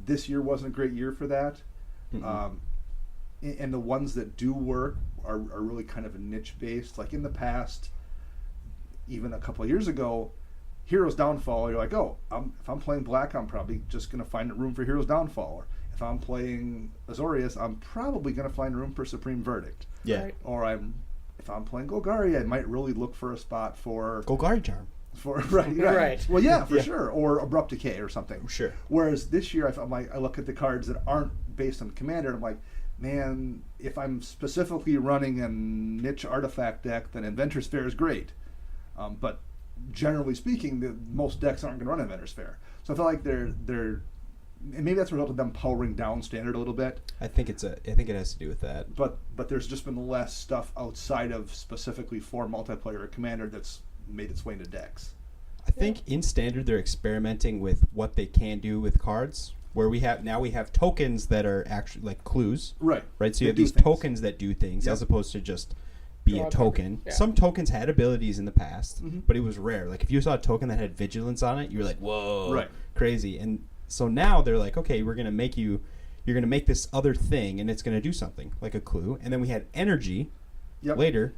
A: this year wasn't a great year for that. And the ones that do work are really kind of a niche based. Like in the past, even a couple of years ago, Heroes Downfall, you're like, oh, if I'm playing black, I'm probably just going to find a room for Heroes Downfall. Or if I'm playing Azorius, I'm probably going to find room for Supreme Verdict.
B: Yeah.
C: Right.
A: Or if I'm playing Golgari, I might really look for a spot for
B: Golgari Charm.
C: Right.
A: Well, yeah, for sure. Or Abrupt Decay or something.
B: Sure.
A: Whereas this year, I look at the cards that aren't based on Commander, and I'm like, man, if I'm specifically running a niche artifact deck, then Inventor's Fair is great. But generally speaking, most decks aren't going to run Inventor's Fair. So I feel like they're and maybe that's a result of them powering down Standard a little bit.
B: I think it has to do with that.
A: But there's just been less stuff outside of specifically for multiplayer or Commander that's made its way into decks.
B: I think in Standard they're experimenting with what they can do with cards. Where we have tokens that are actually like clues.
A: Right.
B: Right. So
A: They
B: you have
A: do
B: these
A: things.
B: tokens that do things as opposed to just be
C: Draw
B: a
C: a
B: token.
C: token. Yeah.
B: Some tokens had abilities in the past,
A: Mhm.
B: but it was rare. Like if you saw a token that had vigilance on it, you were like, whoa,
A: Right.
B: crazy. And so now they're like, okay, you're gonna make this other thing, and it's gonna do something like a clue. And then we had energy later.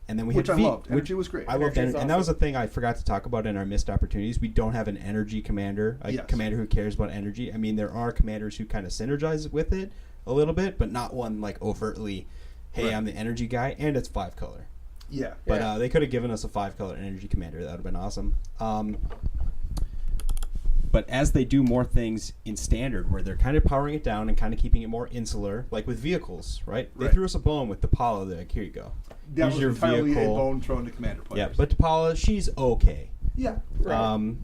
B: And then we
A: Which
B: had
A: I loved. Energy was great.
B: I loved
C: Energy is
B: energy, and that was the
C: awesome.
B: thing I forgot to talk about in our missed opportunities. We don't have an energy commander, a
A: Yes.
B: commander who cares about energy. I mean, there are commanders who kind of synergize with it a little bit, but not one like overtly, hey,
A: Right.
B: I'm the energy guy, and it's 5-color.
A: Yeah.
B: But
C: Yeah.
B: they could have given us a 5-color energy commander. That would have been awesome. But as they do more things in Standard, where they're kind of powering it down and kind of keeping it more insular, like with vehicles, right? They
A: Right.
B: threw us a bone with Depala. They're like, here you go.
A: That
B: Here's
A: was
B: your
A: entirely
B: vehicle.
A: a bone thrown to Commander players.
B: Yeah, but Depala, she's okay.
A: Yeah.
C: Right.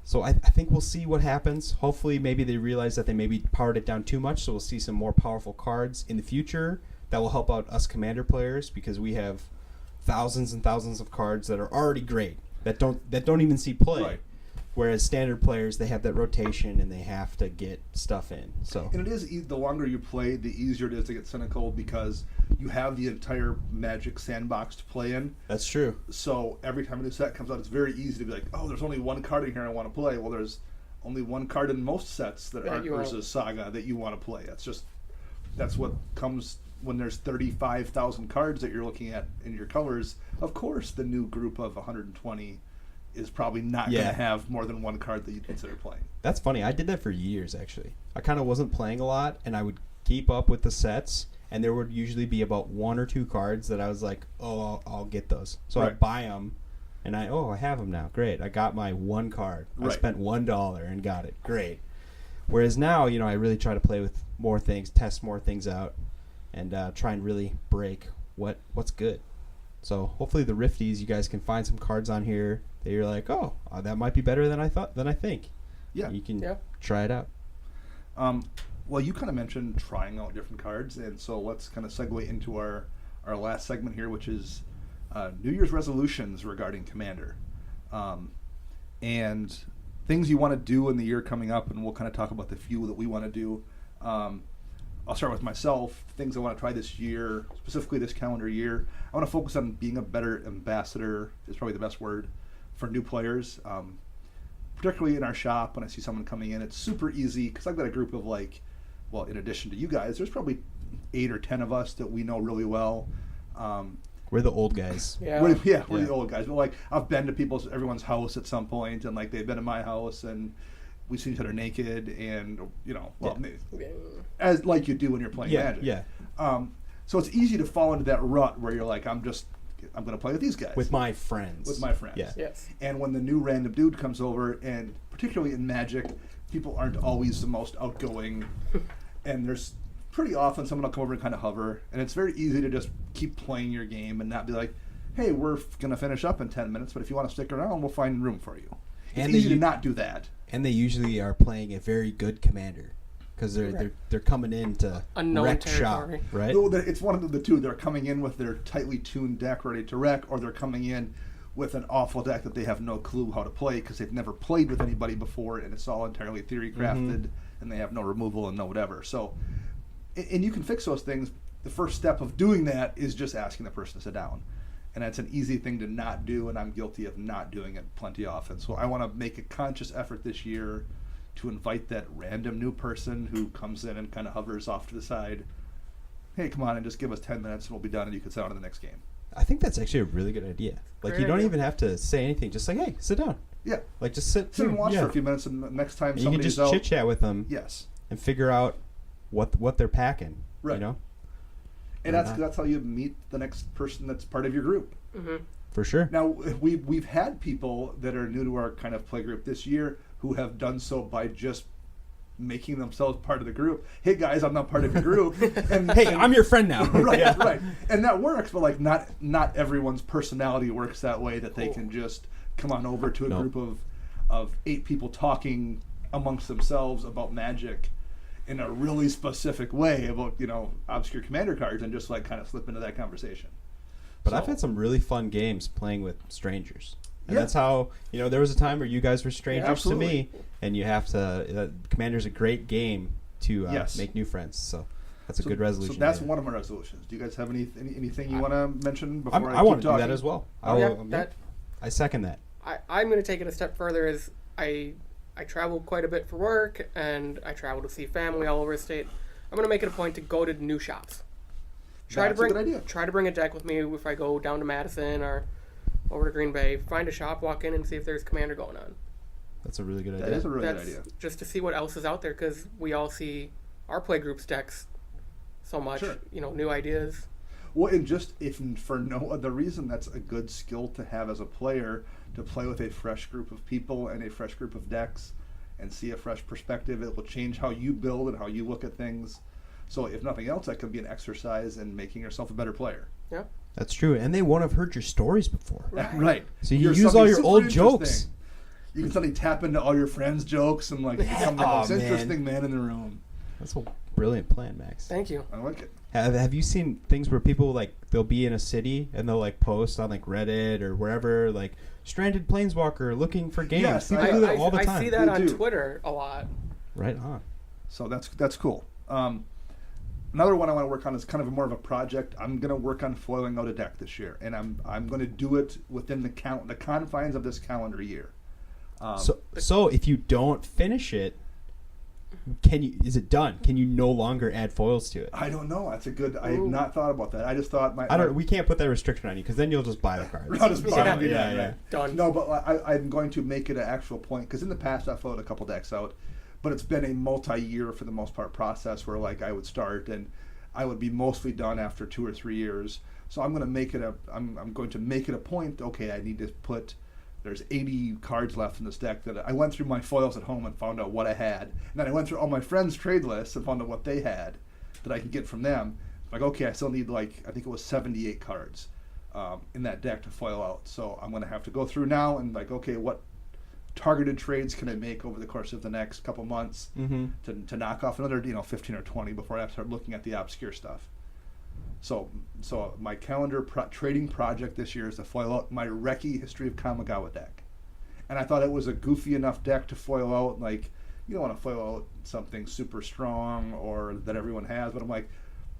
B: So I think we'll see what happens. Hopefully, maybe they realize that they maybe powered it down too much, so we'll see some more powerful cards in the future that will help out us Commander players, because we have thousands and thousands of cards that are already great that don't even see play.
A: Right.
B: Whereas Standard players, they have that rotation and they have to get stuff in. So
A: And it is the longer you play, the easier it is to get cynical, because you have the entire Magic sandbox to play in.
B: that's true.
A: So every time a new set comes out, it's very easy to be like, oh, there's only one card in here I want to play. Well, there's only one card in most sets that
C: That
A: aren't
C: you want.
A: versus Saga that you want to play. That's what comes when there's 35,000 cards that you're looking at in your colors. Of course, the new group of 120 is probably not going
B: Yeah.
A: to have more than one card that you'd consider playing.
B: That's funny. I did that for years, actually. I kind of wasn't playing a lot, and I would keep up with the sets, and there would usually be about 1 or 2 cards that I was like, oh, I'll get those. So
A: Right.
B: I'd buy them, and I have them now. Great. I got my 1 card. I
A: Right.
B: spent $1 and got it. Great. Whereas now, I really try to play with more things, test more things out, and try and really break what's good. So hopefully the Rifties, you guys can find some cards on here that you're like, oh, that might be better than I think.
A: Yeah.
B: You can
C: Yeah.
B: try it out.
A: Well, you kind of mentioned trying out different cards, and so let's kind of segue into our last segment here, which is New Year's resolutions regarding Commander, and things you want to do in the year coming up, and we'll kind of talk about the few that we want to do. I'll start with myself. Things I want to try this year, specifically this calendar year. I want to focus on being a better ambassador, is probably the best word, for new players. Particularly in our shop, when I see someone coming in, it's super easy, because I've got a group of in addition to you guys, there's probably 8 or 10 of us that we know really well.
B: We're the old guys.
C: Yeah.
A: We're
B: Yeah.
A: the old guys. But like I've been to everyone's house at some point, and like they've been in my house, and we've seen each other naked, and as like you do when you're playing Magic.
B: Yeah.
A: So it's easy to fall into that rut where you're like, I'm going to play with these guys.
B: With my friends. Yeah.
C: Yes.
A: And when the new random dude comes over, and particularly in Magic, people aren't always the most outgoing, and there's pretty often someone will come over and kind of hover, and it's very easy to just keep playing your game and not be like, hey, we're going to finish up in 10 minutes, but if you want to stick around, we'll find room for you. It's easy to not do that.
B: And they usually are playing a very good commander because they're coming in to
C: Unknown
B: wreck shop,
C: territory.
B: right?
A: No, it's one of the two. They're coming in with their tightly tuned deck ready to wreck, or they're coming in with an awful deck that they have no clue how to play because they've never played with anybody before, and it's all entirely theory crafted, and they have no removal and no whatever. So, and you can fix those things. The first step of doing that is just asking the person to sit down. And that's an easy thing to not do, and I'm guilty of not doing it plenty often. So I want to make a conscious effort this year to invite that random new person who comes in and kind of hovers off to the side. Hey, come on and just give us 10 minutes and we'll be done and you can sit on to the next game.
B: I think that's actually a really good idea. Like,
C: Great
B: you don't
C: idea.
B: even have to say anything. Just like, hey, sit down.
A: Yeah.
B: Like, just sit
A: Sit and watch
B: yeah.
A: for a few minutes, and next time
B: And you can
A: somebody's
B: just
A: out.
B: chit-chat with them
A: Yes.
B: and figure out what they're packing,
A: Right.
B: you know?
A: And
B: Why
A: that's
B: not?
A: that's how you meet the next person that's part of your group.
C: Mm-hmm.
B: For sure.
A: Now, we've had people that are new to our kind of play group this year who have done so by just making themselves part of the group. Hey guys, I'm not part of your group. And,
B: Hey, I'm your friend now.
A: right,
B: Yeah.
A: right. And that works, but like not everyone's personality works that way that they can just come on over to a
B: No.
A: group of 8 people talking amongst themselves about Magic in a really specific way about, obscure commander cards and just like kind of slip into that conversation.
B: But
A: So-
B: I've had some really fun games playing with strangers. And
A: Yeah.
B: that's how, there was a time where you guys were strangers to
A: absolutely.
B: me, and you have to, Commander's a great game to
A: Yes.
B: make new friends. So that's a good resolution.
A: So that's
B: to-
A: one of my resolutions. Do you guys have anything you want to mention before
B: I
A: keep
B: want to do
A: talking?
B: that as well. I second that.
C: I'm going to take it a step further. Is I travel quite a bit for work, and I travel to see family all over the state. I'm going to make it a point to go to new shops.
A: That's a good idea.
C: Try to bring a deck with me if I go down to Madison or over to Green Bay. Find a shop, walk in, and see if there's Commander going on.
B: That's a really good idea.
A: That is a really good
C: That's
A: idea.
C: just to see what else is out there, because we all see our play group's decks so much.
A: Sure.
C: New ideas.
A: Well, and just if for no other reason, that's a good skill to have as a player, to play with a fresh group of people and a fresh group of decks and see a fresh perspective. It will change how you build and how you look at things. So if nothing else, that can be an exercise in making yourself a better player.
C: Yeah.
B: That's true. And they won't have heard your stories before.
C: Right.
B: So you
A: You're
B: use all
A: somebody
B: your
A: super
B: old
A: interesting.
B: jokes.
A: You can suddenly tap into all your friends' jokes and like become the
B: Aw,
A: most
B: man.
A: interesting man in the room.
B: That's a brilliant plan, Max.
C: Thank you.
A: I like it.
B: Have you seen things where people they'll be in a city and they'll post on Reddit or wherever stranded planeswalker looking for games?
A: Yes,
B: People
A: I-
B: do that all the time.
C: I see that
A: They
C: on
A: do.
C: Twitter a lot.
B: Right on.
A: So that's cool. Another one I want to work on is kind of more of a project. I'm going to work on foiling out a deck this year, and I'm going to do it within the confines of this calendar year.
B: So if you don't finish it, is it done? Can you no longer add foils to it?
A: I don't know. That's a good. I have not thought about that. I just thought
B: We can't put that restriction on you because then you'll just buy the cards.
A: I'll just buy
C: Yeah.
A: them.
B: Yeah, yeah.
A: Right.
C: Done.
A: No, but I'm going to make it an actual point because in the past I've foiled a couple decks out, but it's been a multi-year for the most part process where I would start and I would be mostly done after 2 or 3 years. So I'm going to make it I'm going to make it a point. Okay, I need to put. There's 80 cards left in this deck that I went through my foils at home and found out what I had. And then I went through all my friends' trade lists and found out what they had that I could get from them. Okay, I still need I think it was 78 cards in that deck to foil out. So I'm going to have to go through now and okay, what targeted trades can I make over the course of the next couple months to knock off another 15 or 20 before I start looking at the obscure stuff. So my calendar trading project this year is to foil out my Reki History of Kamigawa deck. And I thought it was a goofy enough deck to foil out. You don't want to foil out something super strong or that everyone has, but I'm like,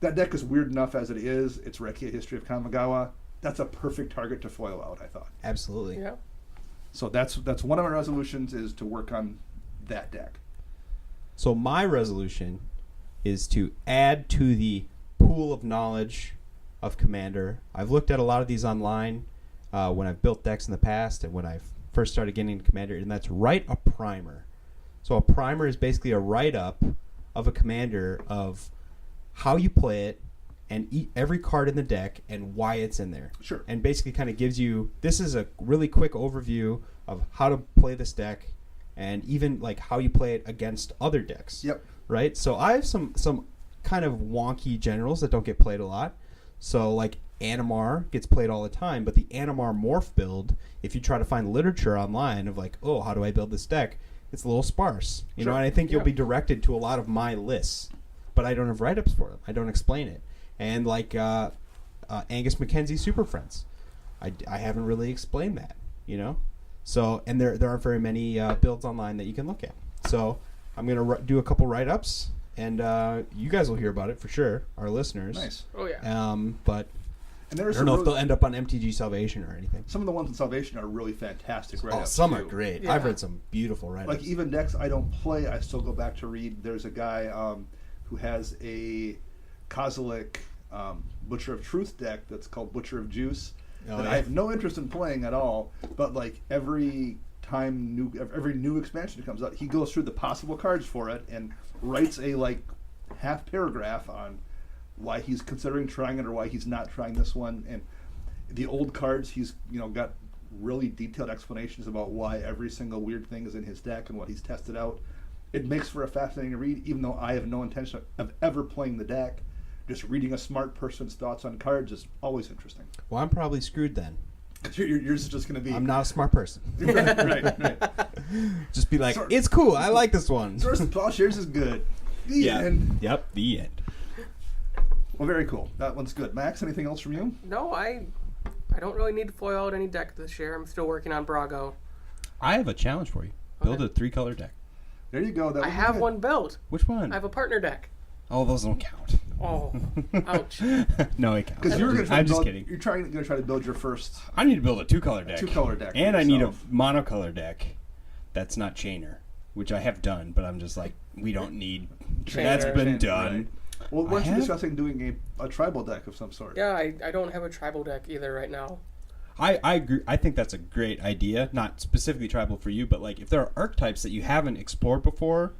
A: that deck is weird enough as it is. It's Reki History of Kamigawa. That's a perfect target to foil out, I thought.
B: Absolutely.
C: Yeah.
A: So that's one of my resolutions is to work on that deck.
B: So my resolution is to add to the pool of knowledge of Commander. I've looked at a lot of these online when I've built decks in the past and when I first started getting into Commander, and that's write a primer. So a primer is basically a write-up of a Commander of how you play it and every card in the deck and why it's in there.
A: Sure.
B: And basically kind of gives you, this is a really quick overview of how to play this deck and even like how you play it against other decks.
A: Yep.
B: Right? So I have some kind of wonky generals that don't get played a lot. So like Animar gets played all the time, but the Animar morph build, if you try to find literature online of like, oh, how do I build this deck? It's a little sparse, you know, and I think you'll be directed to a lot of my lists, but I don't have write-ups for them. I don't explain it. And like Angus McKenzie Super Friends, I haven't really explained that, you know. So, and there aren't very many builds online that you can look at. So I'm going to do a couple write-ups, and you guys will hear about it for sure, our listeners.
A: Nice.
C: Oh, yeah.
B: But
A: And
B: I don't know if they'll end up on MTG Salvation or anything.
A: Some of the ones in Salvation are really fantastic write-ups.
B: Some are
A: too.
B: great.
C: Yeah.
B: I've read some beautiful write-ups.
A: Like even decks I don't play, I still go back to read. There's a guy who has a Kozilek Butcher of Truth deck that's called Butcher of Juice that I have no interest in playing at all. But like every new expansion comes out, he goes through the possible cards for it and writes a like half paragraph on why he's considering trying it or why he's not trying this one. And the old cards, he's got really detailed explanations about why every single weird thing is in his deck and what he's tested out. It makes for a fascinating read, even though I have no intention of ever playing the deck. Just reading a smart person's thoughts on cards is always interesting.
B: Well, I'm probably screwed then.
A: Yours is just going to be...
B: I'm not a smart person.
A: right.
B: Just be like, it's cool. I like this one.
A: Source of Plowshares is good. The end.
B: Yep, the end.
A: Well, very cool. That one's good. Max, anything else from you?
C: No, I don't really need to foil out any deck this year. I'm still working on Brago.
D: I have a challenge for you. Build a 3-color deck.
A: There you go.
C: I have one built.
D: Which one?
C: I have a partner deck.
D: Oh, those don't count.
C: Oh, ouch.
D: No, it counts.
A: Because you're going to try
D: I'm
A: to
D: just
A: build,
D: kidding.
A: You're going to try to build your first...
D: I need to build a 2-color deck.
A: 2-color deck.
D: And I need a
A: yourself.
D: monocolor deck that's not Chainer, which I have done, but I'm just like, we don't need... That's been done.
A: Right. Well, weren't you discussing doing a tribal deck of some sort?
C: Yeah, I don't have a tribal deck either right now.
D: I agree. I think that's a great idea. Not specifically tribal for you, but like if there are archetypes that you haven't explored before,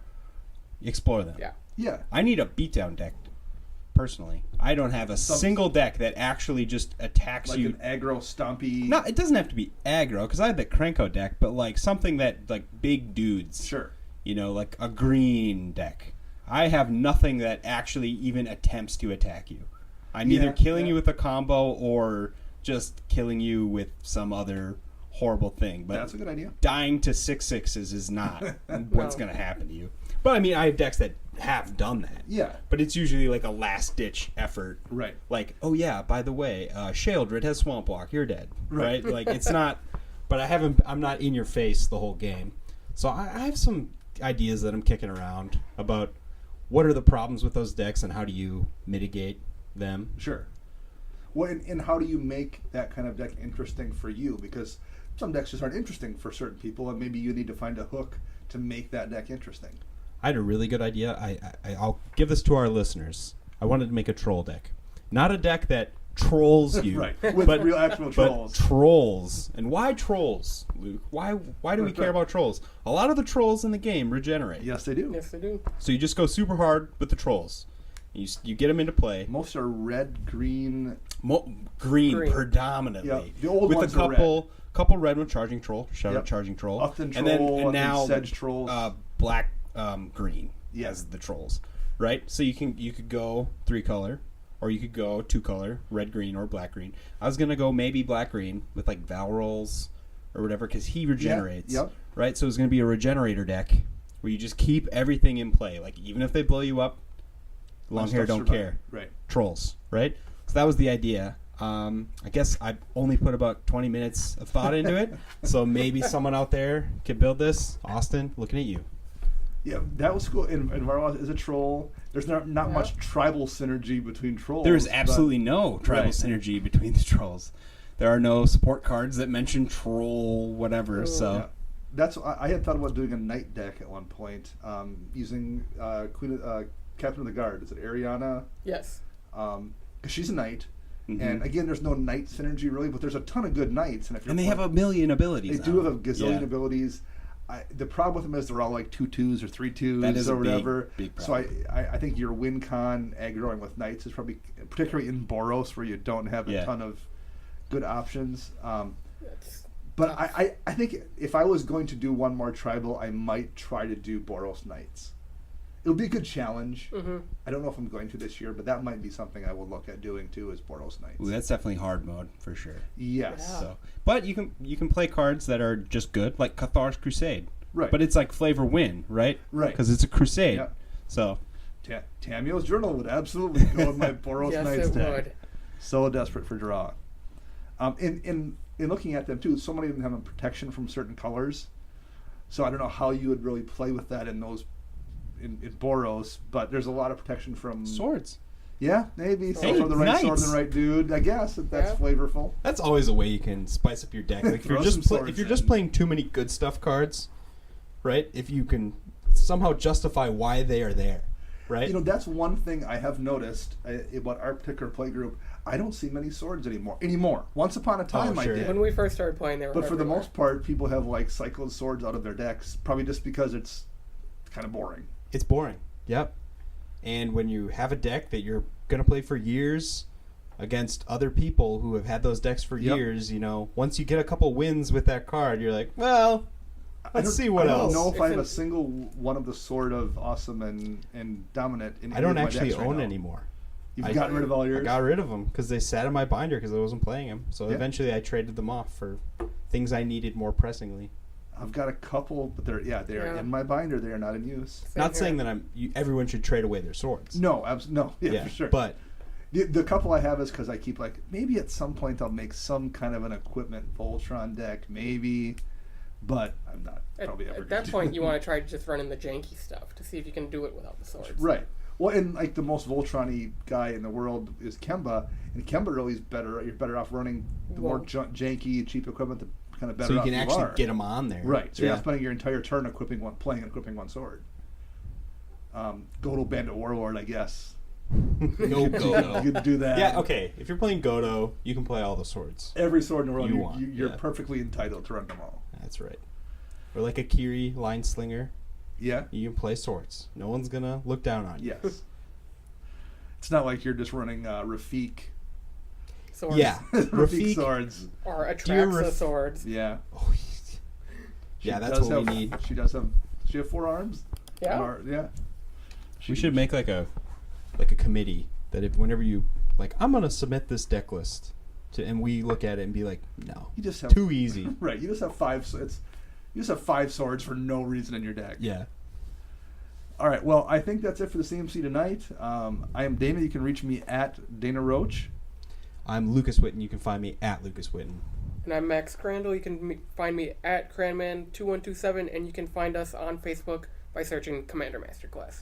D: explore them.
C: Yeah.
A: Yeah.
D: I need a beatdown deck, personally. I don't have a single deck that actually just attacks
A: like
D: you.
A: Like an aggro, stompy...
D: No, it doesn't have to be aggro, because I have the Krenko deck, but like something that, like big dudes.
A: Sure.
D: You know, like a green deck. I have nothing that actually even attempts to attack you. I'm either killing you with a combo or just killing you with some other horrible thing. But
A: that's a good idea.
D: Dying to 6/6s is not what's going to happen to you. But I mean, I have decks that have done that.
A: Yeah.
D: But it's usually like a last-ditch effort.
A: Right.
D: Like, oh yeah, by the way, Sheldred has Swamp Walk. You're dead. Right? Like, it's not...
B: But I'm not in your face the whole game. So I have some ideas that I'm kicking around about what are the problems with those decks and how do you mitigate them.
A: Sure. Well, and how do you make that kind of deck interesting for you? Because some decks just aren't interesting for certain people, and maybe you need to find a hook to make that deck interesting.
B: I had a really good idea. I'll give this to our listeners. I wanted to make a troll deck. Not a deck that trolls you.
A: Right, with real actual trolls.
B: But trolls. And why trolls, Luke? Why do we care about trolls? A lot of the trolls in the game regenerate.
A: Yes, they do.
C: Yes, they do.
B: So you just go super hard with the trolls. You get them into play.
A: Most are red, green...
B: Green predominantly.
A: Yeah, the old
B: with
A: ones
B: a
A: are
B: couple red with charging troll, shout out
A: Yep.
B: charging troll,
A: Upton
B: and then
A: troll,
B: and now
A: Sedge trolls.
B: black green
A: Yeah.
B: as the trolls, right? So you could go 3-color, or you could go 2-color, red green or black green. I was gonna go maybe black green with like Val rolls or whatever because he regenerates,
A: Yep.
B: right? So it's gonna be a regenerator deck where you just keep everything in play, like even if they blow you up, long hair don't care.
A: Right.
B: Trolls, right? So that was the idea. I guess I only put about 20 minutes of thought into it, so maybe someone out there could build this. Austin, looking at you.
A: Yeah, that was cool. And Varlamov is a troll. There's not much tribal synergy between trolls.
D: There is absolutely no tribal synergy between the trolls. There are no support cards that mention troll whatever. So
A: yeah. That's I had thought about doing a knight deck at one point, using Captain of the Guard. Is it Ariana?
C: Yes.
A: Because she's a knight. And again, there's no knight synergy really, but there's a ton of good knights. And if you're
D: they have a million abilities.
A: They do have a gazillion abilities. The problem with them is they're all like 2/2s or 3/2s or whatever.
D: Big
A: so I think your win con aggroing with knights is probably, particularly in Boros where you don't have a ton of good options. But I think if I was going to do one more tribal, I might try to do Boros Knights. It would be a good challenge. I don't know if I'm going to this year, but that might be something I will look at doing too, is Boros Knights.
D: Ooh, that's definitely hard mode for sure.
A: Yes.
C: Yeah.
D: So, but you can play cards that are just good, like Cathar's Crusade.
A: Right.
D: But it's like flavor win, right?
A: Right.
D: Because it's a crusade.
A: Yep.
D: So.
A: Tamio's Journal would absolutely go with my Boros
C: Yes,
A: Knights
C: it
A: deck.
C: would.
A: So desperate for draw. In looking at them too, so many of them have a protection from certain colors. So I don't know how you would really play with that in those in Boros, but there's a lot of protection from
D: Swords.
A: Yeah, maybe.
D: Hey,
A: So for the right sword
D: knights.
A: and the right dude. I guess that's flavorful.
B: That's always a way you can spice up your deck. Like if
A: Throw
B: you're just
A: some
B: if you're
A: swords
B: just
A: in.
B: playing too many good stuff cards, right? If you can somehow justify why they are there, right?
A: You know, that's one thing I have noticed about our particular play group. I don't see many swords anymore. Once upon a time I
B: sure.
A: did.
C: When we first started playing, they were
A: But for the
C: everywhere.
A: most part, people have like cycled swords out of their decks, probably just because it's kind of boring.
B: It's boring. Yep. And when you have a deck that you're going to play for years against other people who have had those decks for years, you know, once you get a couple wins with that card, you're like, well, let's see what else.
A: I don't know if I have a
C: It's
A: single one of the Sword of Awesome and Dominant in
B: I
A: any
B: don't
A: of my
B: actually
A: decks right
B: own
A: now.
B: anymore.
A: You've gotten rid of all
B: I
A: yours?
B: got rid of them because they sat in my binder because I wasn't playing them. So
A: Yeah.
B: eventually I traded them off for things I needed more pressingly.
A: I've got a couple, but they're in my binder. They are not in use.
C: Same
B: Not
C: here.
B: saying that everyone should trade away their swords.
A: No, no, yeah, for sure.
B: But
A: The couple I have is because I keep like, maybe at some point I'll make some kind of an equipment Voltron deck, maybe, but I'm not probably ever
C: At
A: gonna
C: that
A: do
C: point,
A: it.
C: you want to try just running the janky stuff to see if you can do it without the swords.
A: Right. Well, and like the most Voltron-y guy in the world is Kemba, and Kemba really is better. You're better off running the more janky, cheap equipment, the kind of better
B: so you
A: off
B: can actually
A: are.
B: get them on there.
A: Right. So you're
B: Yeah.
A: not spending your entire turn playing and equipping one sword. Godo Bandit Warlord, I guess.
B: No
A: You
B: Godo.
A: could do that.
B: Yeah, okay. If you're playing Godo, you can play all the swords.
A: Every sword in the world,
B: You
A: you're,
B: want,
A: you're
B: yeah.
A: perfectly entitled to run them all.
B: That's right. Or like a Kiri line slinger,
A: Yeah.
B: you can play swords. No one's gonna look down on you.
A: Yes. It's not like you're just running Rafik.
C: Swords.
B: Yeah,
A: Rafik
B: Rafik.
A: swords.
C: Or
B: Dear
C: Atraxa swords.
A: Yeah.
B: Oh,
A: She
B: yeah, that's
A: does
B: what we
A: have-
B: need.
A: She does have. Does she have 4 arms?
C: Yeah.
A: Yeah.
B: We should make like a committee that if whenever you like, I'm gonna submit this deck list to, and we look at it and be like, no,
A: You just have
B: too easy.
A: Right. You just have 5. You just have 5 swords for no reason in your deck.
B: Yeah.
A: All right. Well, I think that's it for the CMC tonight. I am Dana. You can reach me at Dana Roach.
B: I'm Lucas Witten. You can find me at Lucas Witten.
C: And I'm Max Crandall. You can find me at Cranman2127, and you can find us on Facebook by searching Commander Masterclass.